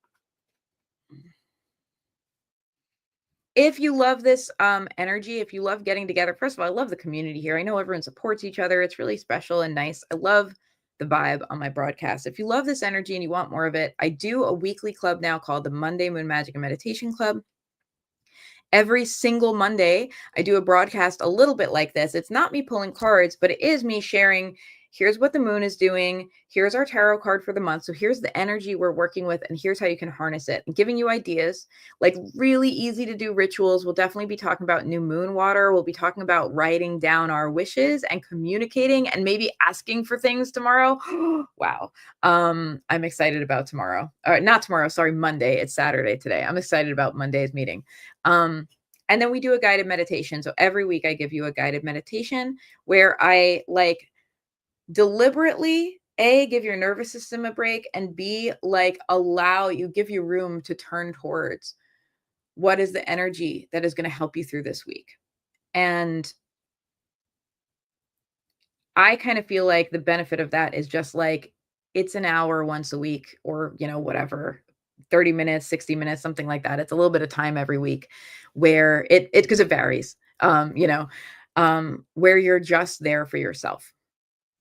If you love this energy, if you love getting together, first of all, I love the community here. I know everyone supports each other. It's really special and nice. I love the vibe on my broadcast. If you love this energy and you want more of it, I do a weekly club now called the Monday Moon Magic and Meditation Club. Every single Monday, I do a broadcast a little bit like this. It's not me pulling cards, but it is me sharing, here's what the moon is doing. Here's our tarot card for the month. So here's the energy we're working with, and here's how you can harness it. And giving you ideas, like really easy to do rituals. We'll definitely be talking about new moon water. We'll be talking about writing down our wishes and communicating and maybe asking for things tomorrow. Wow. I'm excited about tomorrow. Not tomorrow, sorry, Monday. It's Saturday today. I'm excited about Monday's meeting. And then we do a guided meditation. So every week I give you a guided meditation where I like deliberately give your nervous system a break, and B, like give you room to turn towards what is the energy that is going to help you through this week. And I kind of feel like the benefit of that is just like it's an hour once a week, or, whatever, 30 minutes, 60 minutes, something like that. It's a little bit of time every week where because it varies, where you're just there for yourself.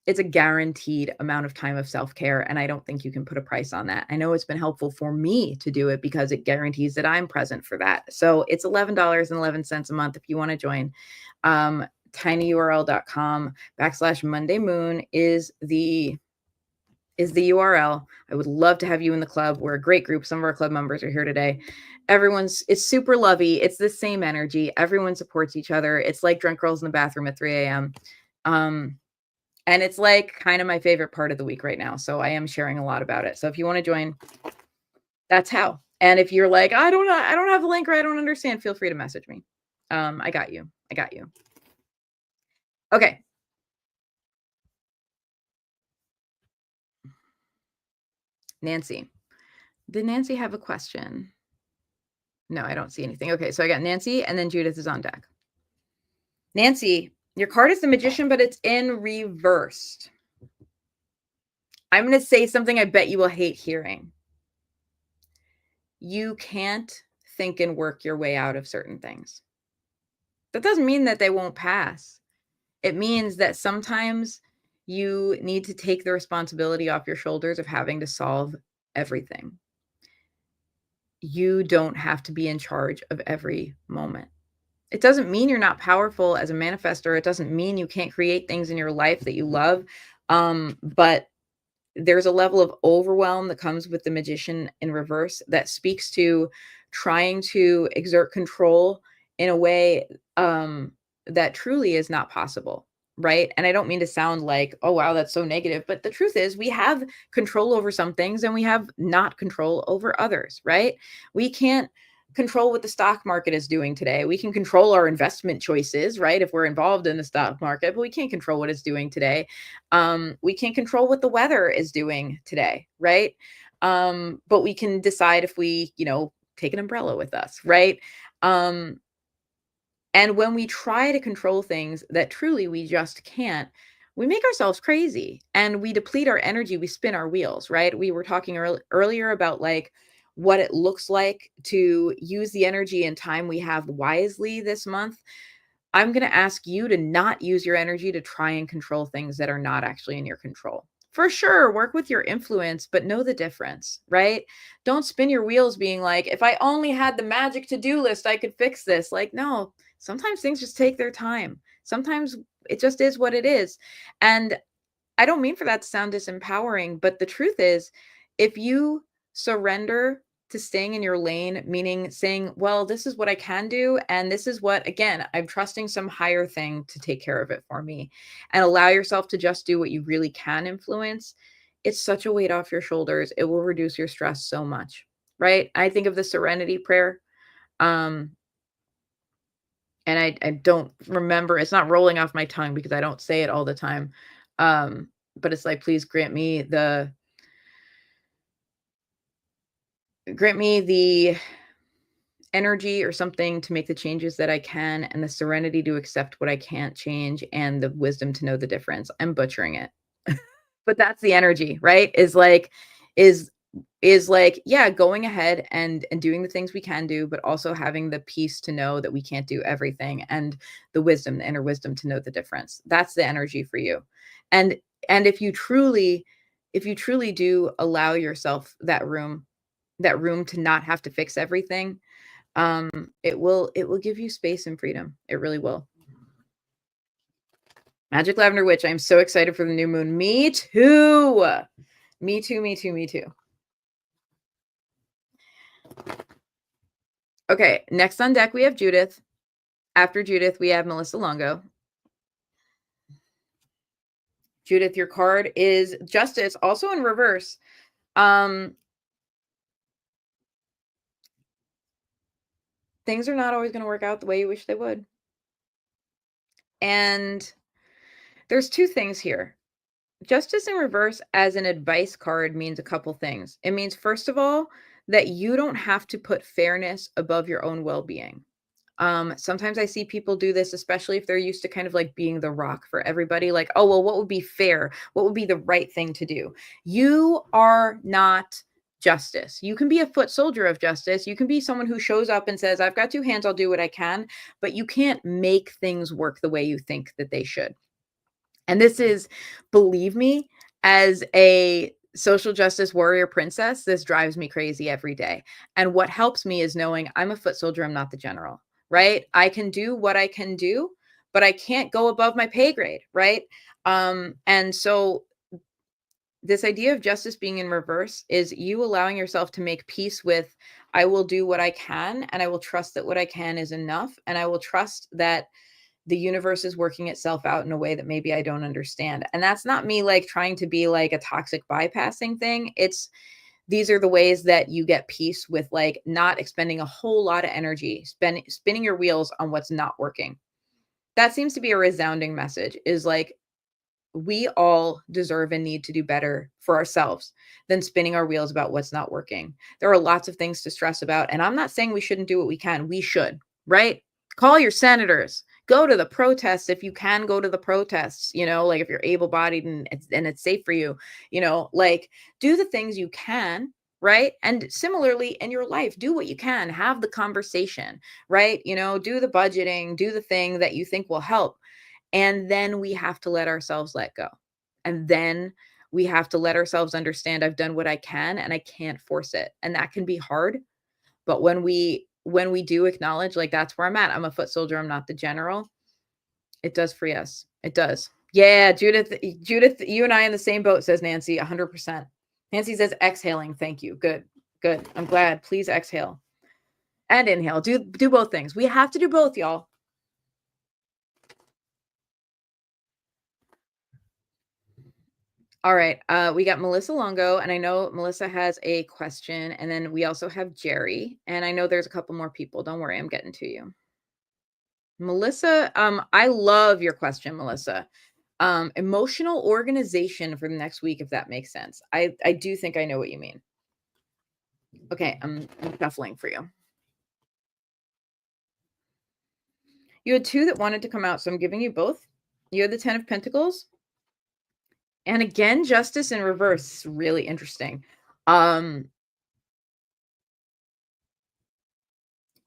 It's a guaranteed amount of time of self-care, and I don't think you can put a price on that. I know it's been helpful for me to do it because it guarantees that I'm present for that. So it's $11.11 a month if you want to join. tinyurl.com/Monday Moon is the URL. I would love to have you in the club. We're a great group. Some of our club members are here today. It's super lovey. It's the same energy. Everyone supports each other. It's like drunk girls in the bathroom at 3 a.m. And it's like kind of my favorite part of the week right now. So I am sharing a lot about it. So if you want to join, that's how. And if you're like, I don't have a link, or I don't understand, feel free to message me. I got you. Okay. Nancy. Did Nancy have a question? No, I don't see anything. Okay, so I got Nancy, and then Judith is on deck. Nancy, your card is the Magician, but it's in reversed. I'm going to say something I bet you will hate hearing. You can't think and work your way out of certain things. That doesn't mean that they won't pass. It means that sometimes you need to take the responsibility off your shoulders of having to solve everything. You don't have to be in charge of every moment. It doesn't mean you're not powerful as a manifestor. It doesn't mean you can't create things in your life that you love. But there's a level of overwhelm that comes with the Magician in reverse that speaks to trying to exert control in a way that truly is not possible. Right. And I don't mean to sound like, oh, wow, that's so negative. But the truth is, we have control over some things and we have not control over others. Right. We can't control what the stock market is doing today. We can control our investment choices, right? If we're involved in the stock market, but we can't control what it's doing today. We can't control what the weather is doing today, right? But we can decide if we, take an umbrella with us, right? And when we try to control things that truly we just can't, we make ourselves crazy and we deplete our energy. We spin our wheels, right? We were talking earlier about like what it looks like to use the energy and time we have wisely this month, I'm going to ask you to not use your energy to try and control things that are not actually in your control. For sure, work with your influence, but know the difference, right? Don't spin your wheels being like, if I only had the magic to-do list, I could fix this. Like, no, sometimes things just take their time. Sometimes it just is what it is. And I don't mean for that to sound disempowering, but the truth is, if you surrender to staying in your lane, meaning saying, well, this is what I can do, and this is what, again, I'm trusting some higher thing to take care of it for me, and allow yourself to just do what you really can influence, it's such a weight off your shoulders. It will reduce your stress so much, right? I think of the serenity prayer. Um, and I don't remember, it's not rolling off my tongue because I don't say it all the time. Um, but it's like, please grant me the energy or something to make the changes that I can, and the serenity to accept what I can't change, and the wisdom to know the difference. I'm butchering it. But that's the energy, right? Is is like, yeah, going ahead and doing the things we can do, but also having the peace to know that we can't do everything, and the wisdom, the inner wisdom to know the difference. That's the energy for you. And and if you truly do allow yourself that room to not have to fix everything, it will give you space and freedom. It really will. Magic Lavender Witch, I'm so excited for the new moon. Me too. Me too, me too, me too. Okay, next on deck we have Judith. After Judith, we have Melissa Longo. Judith, your card is Justice, also in reverse. Things are not always going to work out the way you wish they would. And there's two things here. Justice in reverse as an advice card means a couple things. It means, first of all, that you don't have to put fairness above your own well-being. Sometimes I see people do this, especially if they're used to kind of like being the rock for everybody. Like, oh, well, what would be fair? What would be the right thing to do? You are not justice. You can be a foot soldier of justice. You can be someone who shows up and says, I've got two hands, I'll do what I can, but you can't make things work the way you think that they should. And this is, believe me, as a social justice warrior princess, this drives me crazy every day. And what helps me is knowing I'm a foot soldier, I'm not the general, right? I can do what I can do, but I can't go above my pay grade, right? And so this idea of justice being in reverse is you allowing yourself to make peace with, I will do what I can, and I will trust that what I can is enough, and I will trust that the universe is working itself out in a way that maybe I don't understand. And that's not me like trying to be like a toxic bypassing thing. It's, these are the ways that you get peace with like not expending a whole lot of energy spinning your wheels on what's not working. That seems to be a resounding message, is like, we all deserve and need to do better for ourselves than spinning our wheels about what's not working. There are lots of things to stress about. And I'm not saying we shouldn't do what we can. We should, right? Call your senators, go to the protests if you can go to the protests, like if you're able bodied and it's safe for you, like do the things you can. Right. And similarly in your life, do what you can, have the conversation, right? Do the budgeting, do the thing that you think will help. And then we have to let ourselves let go. And then we have to let ourselves understand I've done what I can and I can't force it. And that can be hard. But when we do acknowledge like that's where I'm at, I'm a foot soldier, I'm not the general, it does free us. It does. Yeah, Judith, you and I in the same boat, says Nancy, 100%. Nancy says exhaling. Thank you. Good. Good. I'm glad. Please exhale and inhale. Do both things. We have to do both, y'all. All right. We got Melissa Longo, and I know Melissa has a question, and then we also have Jerry, and I know there's a couple more people. Don't worry, I'm getting to you. Melissa, I love your question, Melissa. Emotional organization for the next week, if that makes sense. I do think I know what you mean. Okay, I'm shuffling for you. You had two that wanted to come out, so I'm giving you both. You had the 10 of Pentacles. And again, justice in reverse. Really interesting.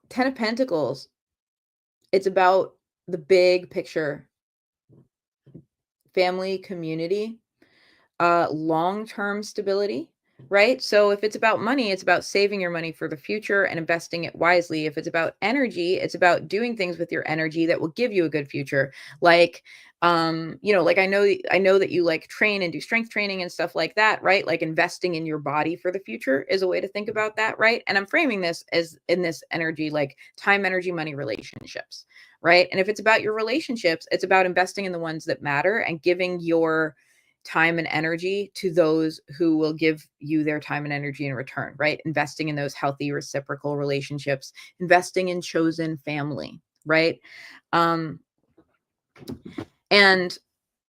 Ten of Pentacles, it's about the big picture, family, community, long-term stability, right? So if it's about money, it's about saving your money for the future and investing it wisely. If it's about energy, it's about doing things with your energy that will give you a good future. Like, like I know that you like train and do strength training and stuff like that, right? Like investing in your body for the future is a way to think about that, right? And I'm framing this as in this energy, like time, energy, money, relationships, right? And if it's about your relationships, it's about investing in the ones that matter and giving your time and energy to those who will give you their time and energy in return, right? Investing in those healthy reciprocal relationships, investing in chosen family, right? Um, and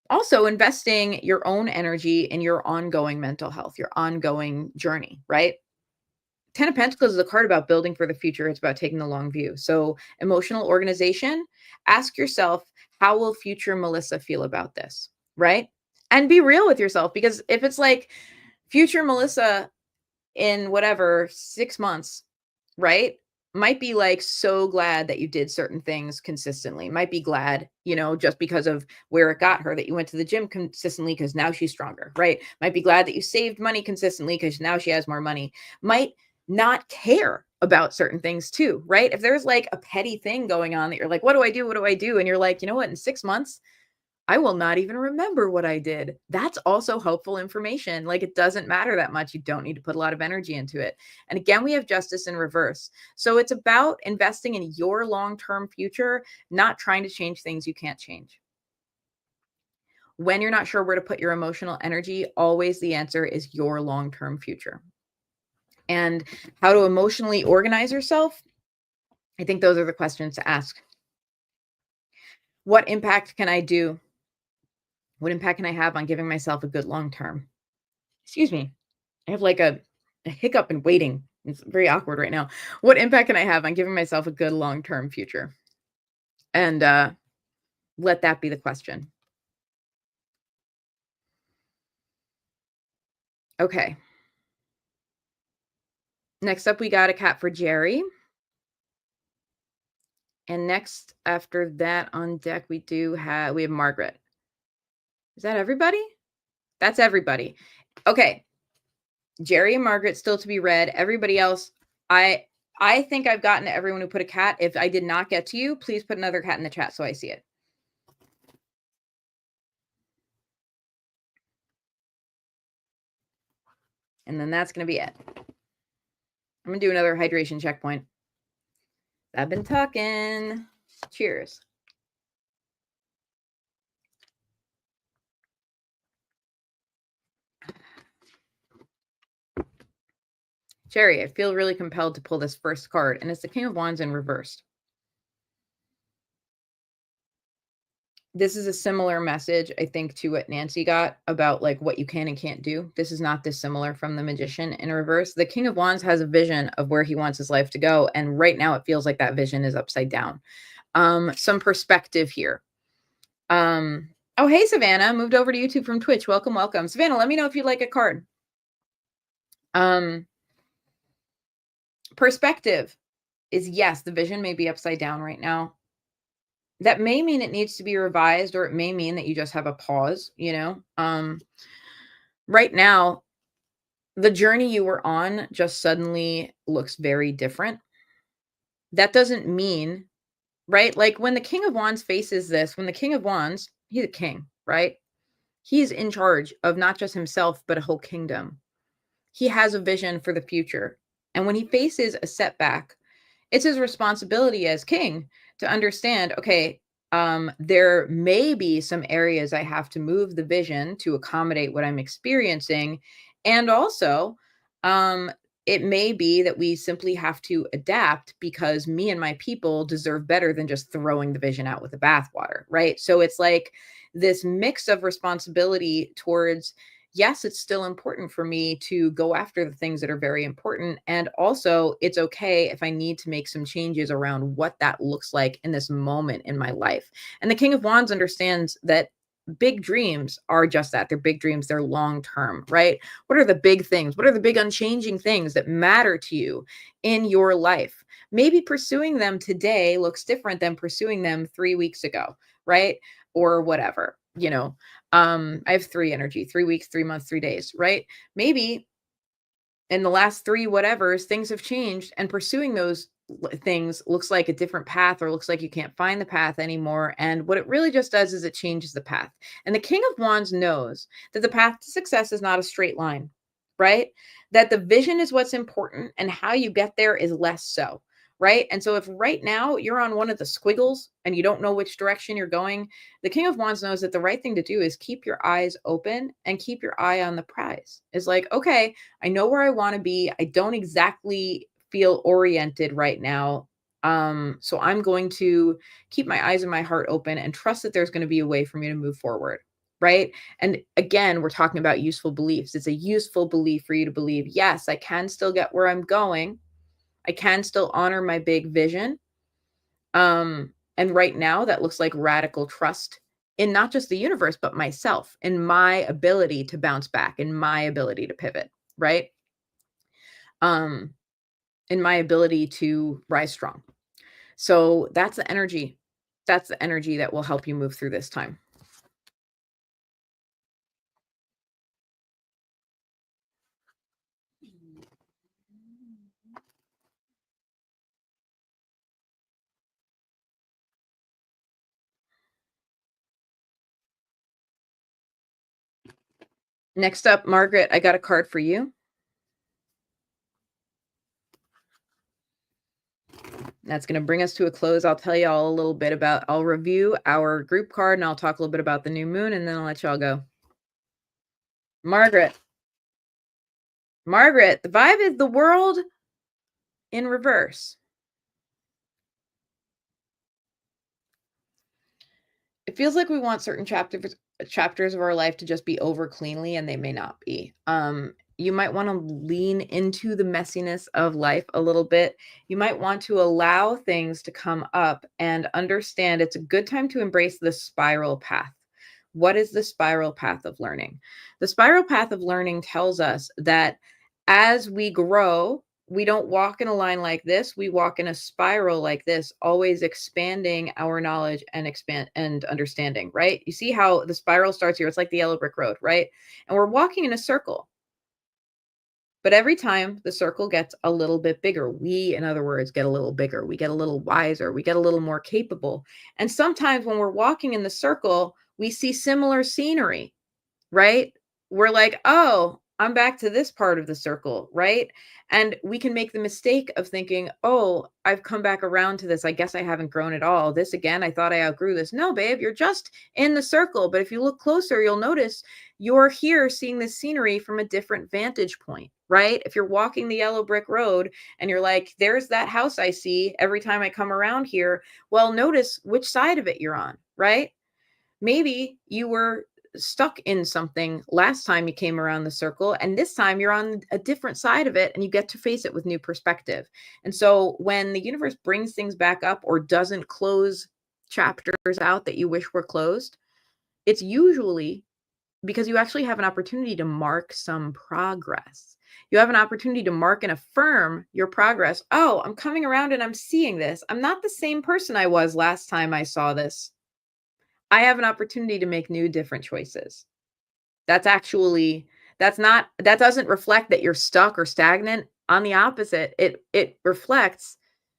also investing your own energy in your ongoing mental health, your ongoing journey, right? Ten of Pentacles is a card about building for the future. It's about taking the long view. So, emotional organization, ask yourself, how will future Melissa feel about this? Right? And be real with yourself, because if it's like future Melissa in whatever 6 months, right? Might be like so glad that you did certain things consistently. Might be glad, just because of where it got her, that you went to the gym consistently because now she's stronger, right? Might be glad that you saved money consistently because now she has more money. Might not care about certain things too, right? If there's like a petty thing going on that you're like, what do I do? What do I do? And you're like, you know what? In 6 months, I will not even remember what I did. That's also helpful information. Like, it doesn't matter that much. You don't need to put a lot of energy into it. And again, we have justice in reverse. So it's about investing in your long-term future, not trying to change things you can't change. When you're not sure where to put your emotional energy, always the answer is your long-term future. And how to emotionally organize yourself, I think those are the questions to ask. What impact can I do? What impact can I have on giving myself a good long term? Excuse me. I have like a hiccup in waiting. It's very awkward right now. What impact can I have on giving myself a good long term future? And let that be the question. Okay. Next up, we got a cat for Jerry. And next after that on deck, we have Margaret. Is that everybody? That's everybody. Okay. Jerry and Margaret still to be read. Everybody else, I think I've gotten to everyone who put a cat. If I did not get to you, please put another cat in the chat so I see it. And then that's going to be it. I'm going to do another hydration checkpoint. I've been talking. Cheers. Jerry, I feel really compelled to pull this first card, and it's the King of Wands in reversed. This is a similar message, I think, to what Nancy got about like what you can and can't do. This is not dissimilar from the Magician in reverse. The King of Wands has a vision of where he wants his life to go, and right now it feels like that vision is upside down. Some perspective here. Oh, hey, Savannah, moved over to YouTube from Twitch. Welcome, welcome. Savannah, let me know if you'd like a card. Perspective is, yes, the vision may be upside down right now. That may mean it needs to be revised, or it may mean that you just have a pause, right now, the journey you were on just suddenly looks very different. That doesn't mean, right? Like when the King of Wands faces this, when the King of Wands, he's a king, right? He's in charge of not just himself, but a whole kingdom. He has a vision for the future. And when he faces a setback, it's his responsibility as king to understand, okay, there may be some areas I have to move the vision to accommodate what I'm experiencing. And also, it may be that we simply have to adapt because me and my people deserve better than just throwing the vision out with the bathwater, right? So it's like this mix of responsibility towards, yes, it's still important for me to go after the things that are very important. And also, it's okay if I need to make some changes around what that looks like in this moment in my life. And the King of Wands understands that big dreams are just that. They're big dreams. They're long term, right? What are the big things? What are the big unchanging things that matter to you in your life? maybe pursuing them today looks different than pursuing them 3 weeks ago, right? Or whatever, I have 3 energy, 3 weeks, 3 months, 3 days, right? Maybe in the last 3 whatevers, things have changed, and pursuing those things looks like a different path, or looks like you can't find the path anymore. And what it really just does is it changes the path. And the King of Wands knows that the path to success is not a straight line, right? That the vision is what's important, and how you get there is less so. Right. And so if right now you're on one of the squiggles and you don't know which direction you're going, the King of Wands knows that the right thing to do is keep your eyes open and keep your eye on the prize. It's like, okay, I know where I want to be. I don't exactly feel oriented right now. So I'm going to keep my eyes and my heart open and trust that there's going to be a way for me to move forward. Right. And again, we're talking about useful beliefs. It's a useful belief for you to believe, yes, I can still get where I'm going. I can still honor my big vision. And right now, that looks like radical trust in not just the universe, but myself, in my ability to bounce back, in my ability to pivot, right? Um, in my ability to rise strong. So that's the energy. That's the energy that will help you move through this time. Next up, Margaret, I got a card for you. That's going to bring us to a close. I'll tell you all a little bit I'll review our group card, and I'll talk a little bit about the new moon, and then I'll let y'all go. Margaret, the vibe is the world in reverse. It feels like we want certain chapters of our life to just be over cleanly, and they may not be. You might want to lean into the messiness of life a little bit. You might want to allow things to come up and understand it's a good time to embrace the spiral path. What is the spiral path of learning? The spiral path of learning tells us that as we grow, we don't walk in a line like this. We walk in a spiral like this, always expanding our knowledge and expand and understanding, right? You see how the spiral starts here. It's like the yellow brick road, right? And we're walking in a circle. But every time the circle gets a little bit bigger, we, in other words, get a little bigger. We get a little wiser. We get a little more capable. And sometimes when we're walking in the circle, we see similar scenery, right? We're like, oh, I'm back to this part of the circle, right? And we can make the mistake of thinking, oh, I've come back around to this. I guess I haven't grown at all. This again, I thought I outgrew this. No, babe, you're just in the circle. But if you look closer, you'll notice you're here seeing the scenery from a different vantage point, right? If you're walking the yellow brick road and you're like, there's that house I see every time I come around here. Well, notice which side of it you're on, right? Maybe you were stuck in something last time you came around the circle, and this time you're on a different side of it and you get to face it with new perspective. And so when the universe brings things back up or doesn't close chapters out that you wish were closed, it's usually because you actually have an opportunity to mark some progress. You have an opportunity to mark and affirm your progress. Oh, I'm coming around and I'm seeing this. I'm not the same person I was last time I saw this. I have an opportunity to make new, different choices. That's actually, that doesn't reflect that you're stuck or stagnant. On the opposite, it reflects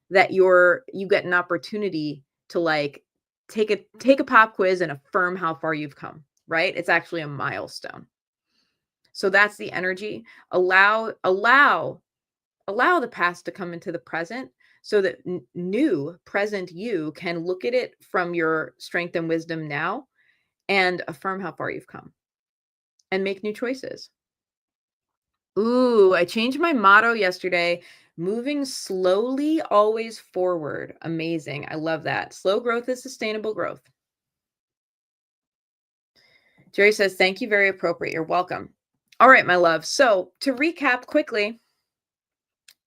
that you get an opportunity to like take a pop quiz and affirm how far you've come, right? It's actually a milestone. So that's the energy. Allow the past to come into the present so that new present you can look at it from your strength and wisdom now and affirm how far you've come and make new choices. Ooh, I changed my motto yesterday. Moving slowly, always forward. Amazing. I love that. Slow growth is sustainable growth. Jerry says, thank you. Very appropriate. You're welcome. All right, my love. So to recap quickly,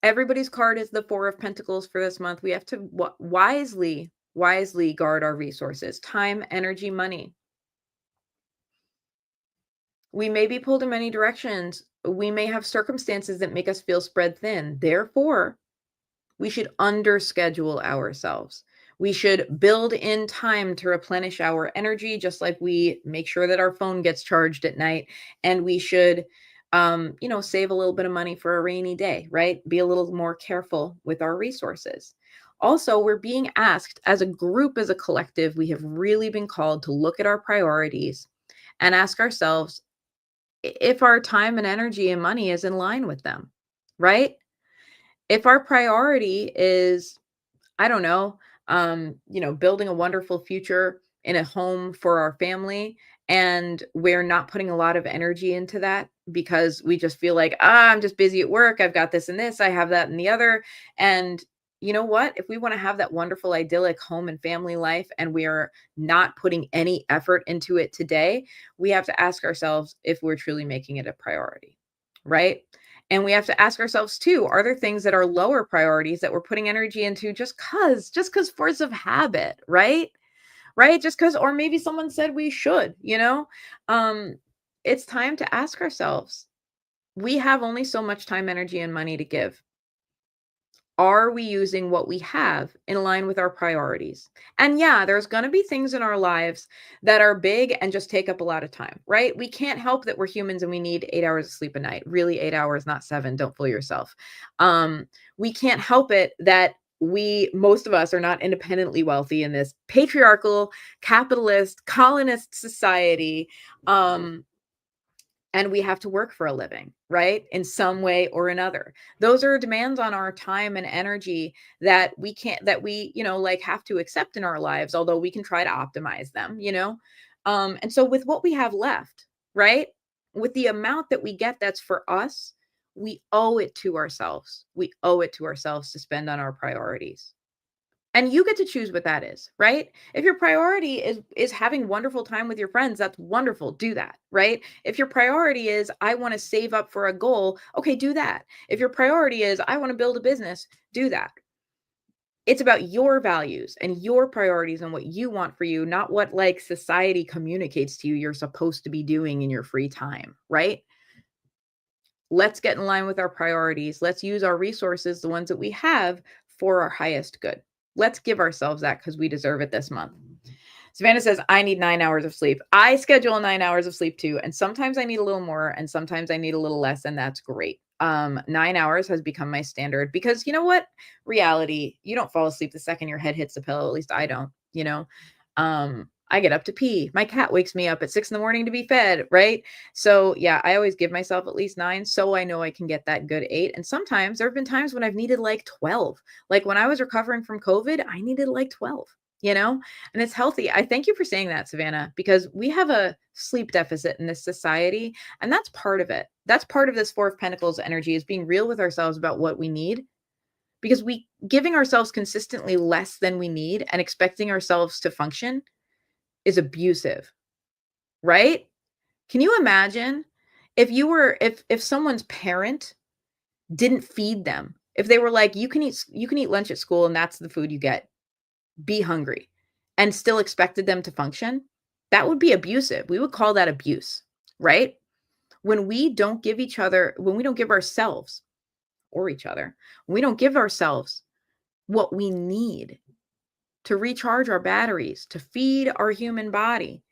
everybody's card is the Four of Pentacles for this month. We have to wisely guard our resources, time, energy, money. We may be pulled in many directions. We may have circumstances that make us feel spread thin. Therefore, We should underschedule ourselves. We should build in time to replenish our energy, just like we make sure that our phone gets charged at night. And we should, save a little bit of money for a rainy day, right? Be a little more careful with our resources. Also, we're being asked as a group, as a collective, we have really been called to look at our priorities and ask ourselves if our time and energy and money is in line with them, right? If our priority is, I don't know, building a wonderful future in a home for our family, and we're not putting a lot of energy into that because we just feel like, I'm just busy at work. I've got this and this, I have that and the other. And you know what? If we want to have that wonderful, idyllic home and family life, and we are not putting any effort into it today, we have to ask ourselves if we're truly making it a priority, right? And we have to ask ourselves too, are there things that are lower priorities that we're putting energy into just cuz force of habit, right? Right? Just cuz, or maybe someone said we should, Um it's time to ask ourselves. We have only so much time, energy, and money to give. Are we using what we have in line with our priorities? And yeah, there's going to be things in our lives that are big and just take up a lot of time, right? We can't help that we're humans and we need 8 hours of sleep a night. Really, 8 hours, not seven. Don't fool yourself. We can't help it that most of us are not independently wealthy in this patriarchal, capitalist, colonist society. And we have to work for a living, right? In some way or another. Those are demands on our time and energy that we can't, that we, like, have to accept in our lives, although we can try to optimize them. And so with what we have left, right? With the amount that we get that's for us, we owe it to ourselves. We owe it to ourselves to spend on our priorities. And you get to choose what that is, right? If your priority is having wonderful time with your friends, that's wonderful. Do that, right? If your priority is I want to save up for a goal, okay, do that. If your priority is I want to build a business, do that. It's about your values and your priorities and what you want for you, not what like society communicates to you you're supposed to be doing in your free time, right? Let's get in line with our priorities. Let's use our resources, the ones that we have, for our highest good. Let's give ourselves that because we deserve it this month. Savannah says, I need 9 hours of sleep. I schedule 9 hours of sleep too. And sometimes I need a little more and sometimes I need a little less. And that's great. 9 hours has become my standard because you know what? Reality, you don't fall asleep the second your head hits the pillow. At least I don't. I get up to pee. My cat wakes me up at 6 in the morning to be fed, right? So yeah, I always give myself at least 9 so I know I can get that good 8. And sometimes there have been times when I've needed like 12. Like when I was recovering from COVID, I needed like 12. And it's healthy. I thank you for saying that, Savannah, because we have a sleep deficit in this society, and that's part of it. That's part of this Four of Pentacles energy, is being real with ourselves about what we need, because we giving ourselves consistently less than we need and expecting ourselves to function is abusive, right? Can you imagine if someone's parent didn't feed them? If they were like, you can eat lunch at school and that's the food you get. Be hungry, and still expected them to function? That would be abusive. We would call that abuse, right? When we don't give ourselves or each other, when we don't give ourselves what we need to recharge our batteries, to feed our human body,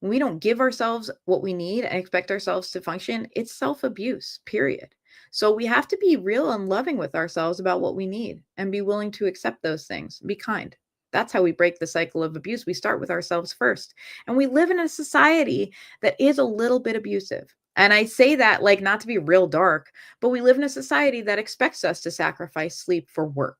when we don't give ourselves what we need and expect ourselves to function, it's self-abuse, period. So we have to be real and loving with ourselves about what we need and be willing to accept those things. Be kind. That's how we break the cycle of abuse. We start with ourselves first. And we live in a society that is a little bit abusive. And I say that like not to be real dark, but we live in a society that expects us to sacrifice sleep for work.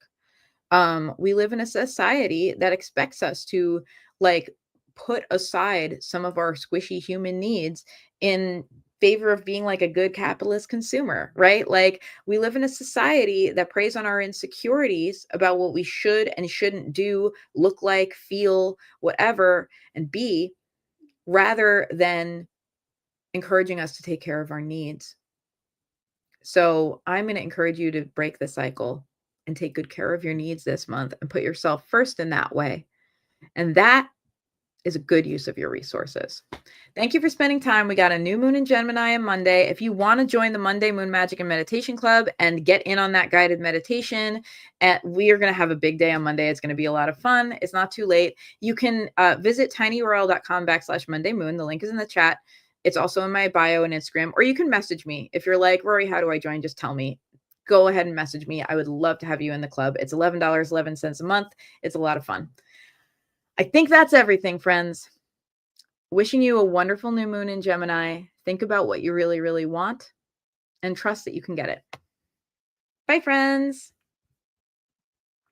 We live in a society that expects us to like put aside some of our squishy human needs in favor of being like a good capitalist consumer, right? Like we live in a society that preys on our insecurities about what we should and shouldn't do, look like, feel, whatever, and be, rather than encouraging us to take care of our needs. So I'm going to encourage you to break the cycle and take good care of your needs this month and put yourself first in that way. And that is a good use of your resources. Thank you for spending time. We got a new moon in Gemini on Monday. If you want to join the Monday Moon Magic and Meditation Club and get in on that guided meditation, we are going to have a big day on Monday. It's going to be a lot of fun. It's not too late. You can visit tinyurl.com/Monday Moon. The link is in the chat. It's also in my bio and Instagram, or you can message me. If you're like, Rory, how do I join? Just tell me. Go ahead and message me. I would love to have you in the club. It's $11.11 a month. It's a lot of fun. I think that's everything, friends. Wishing you a wonderful new moon in Gemini. Think about what you really, really want and trust that you can get it. Bye, friends.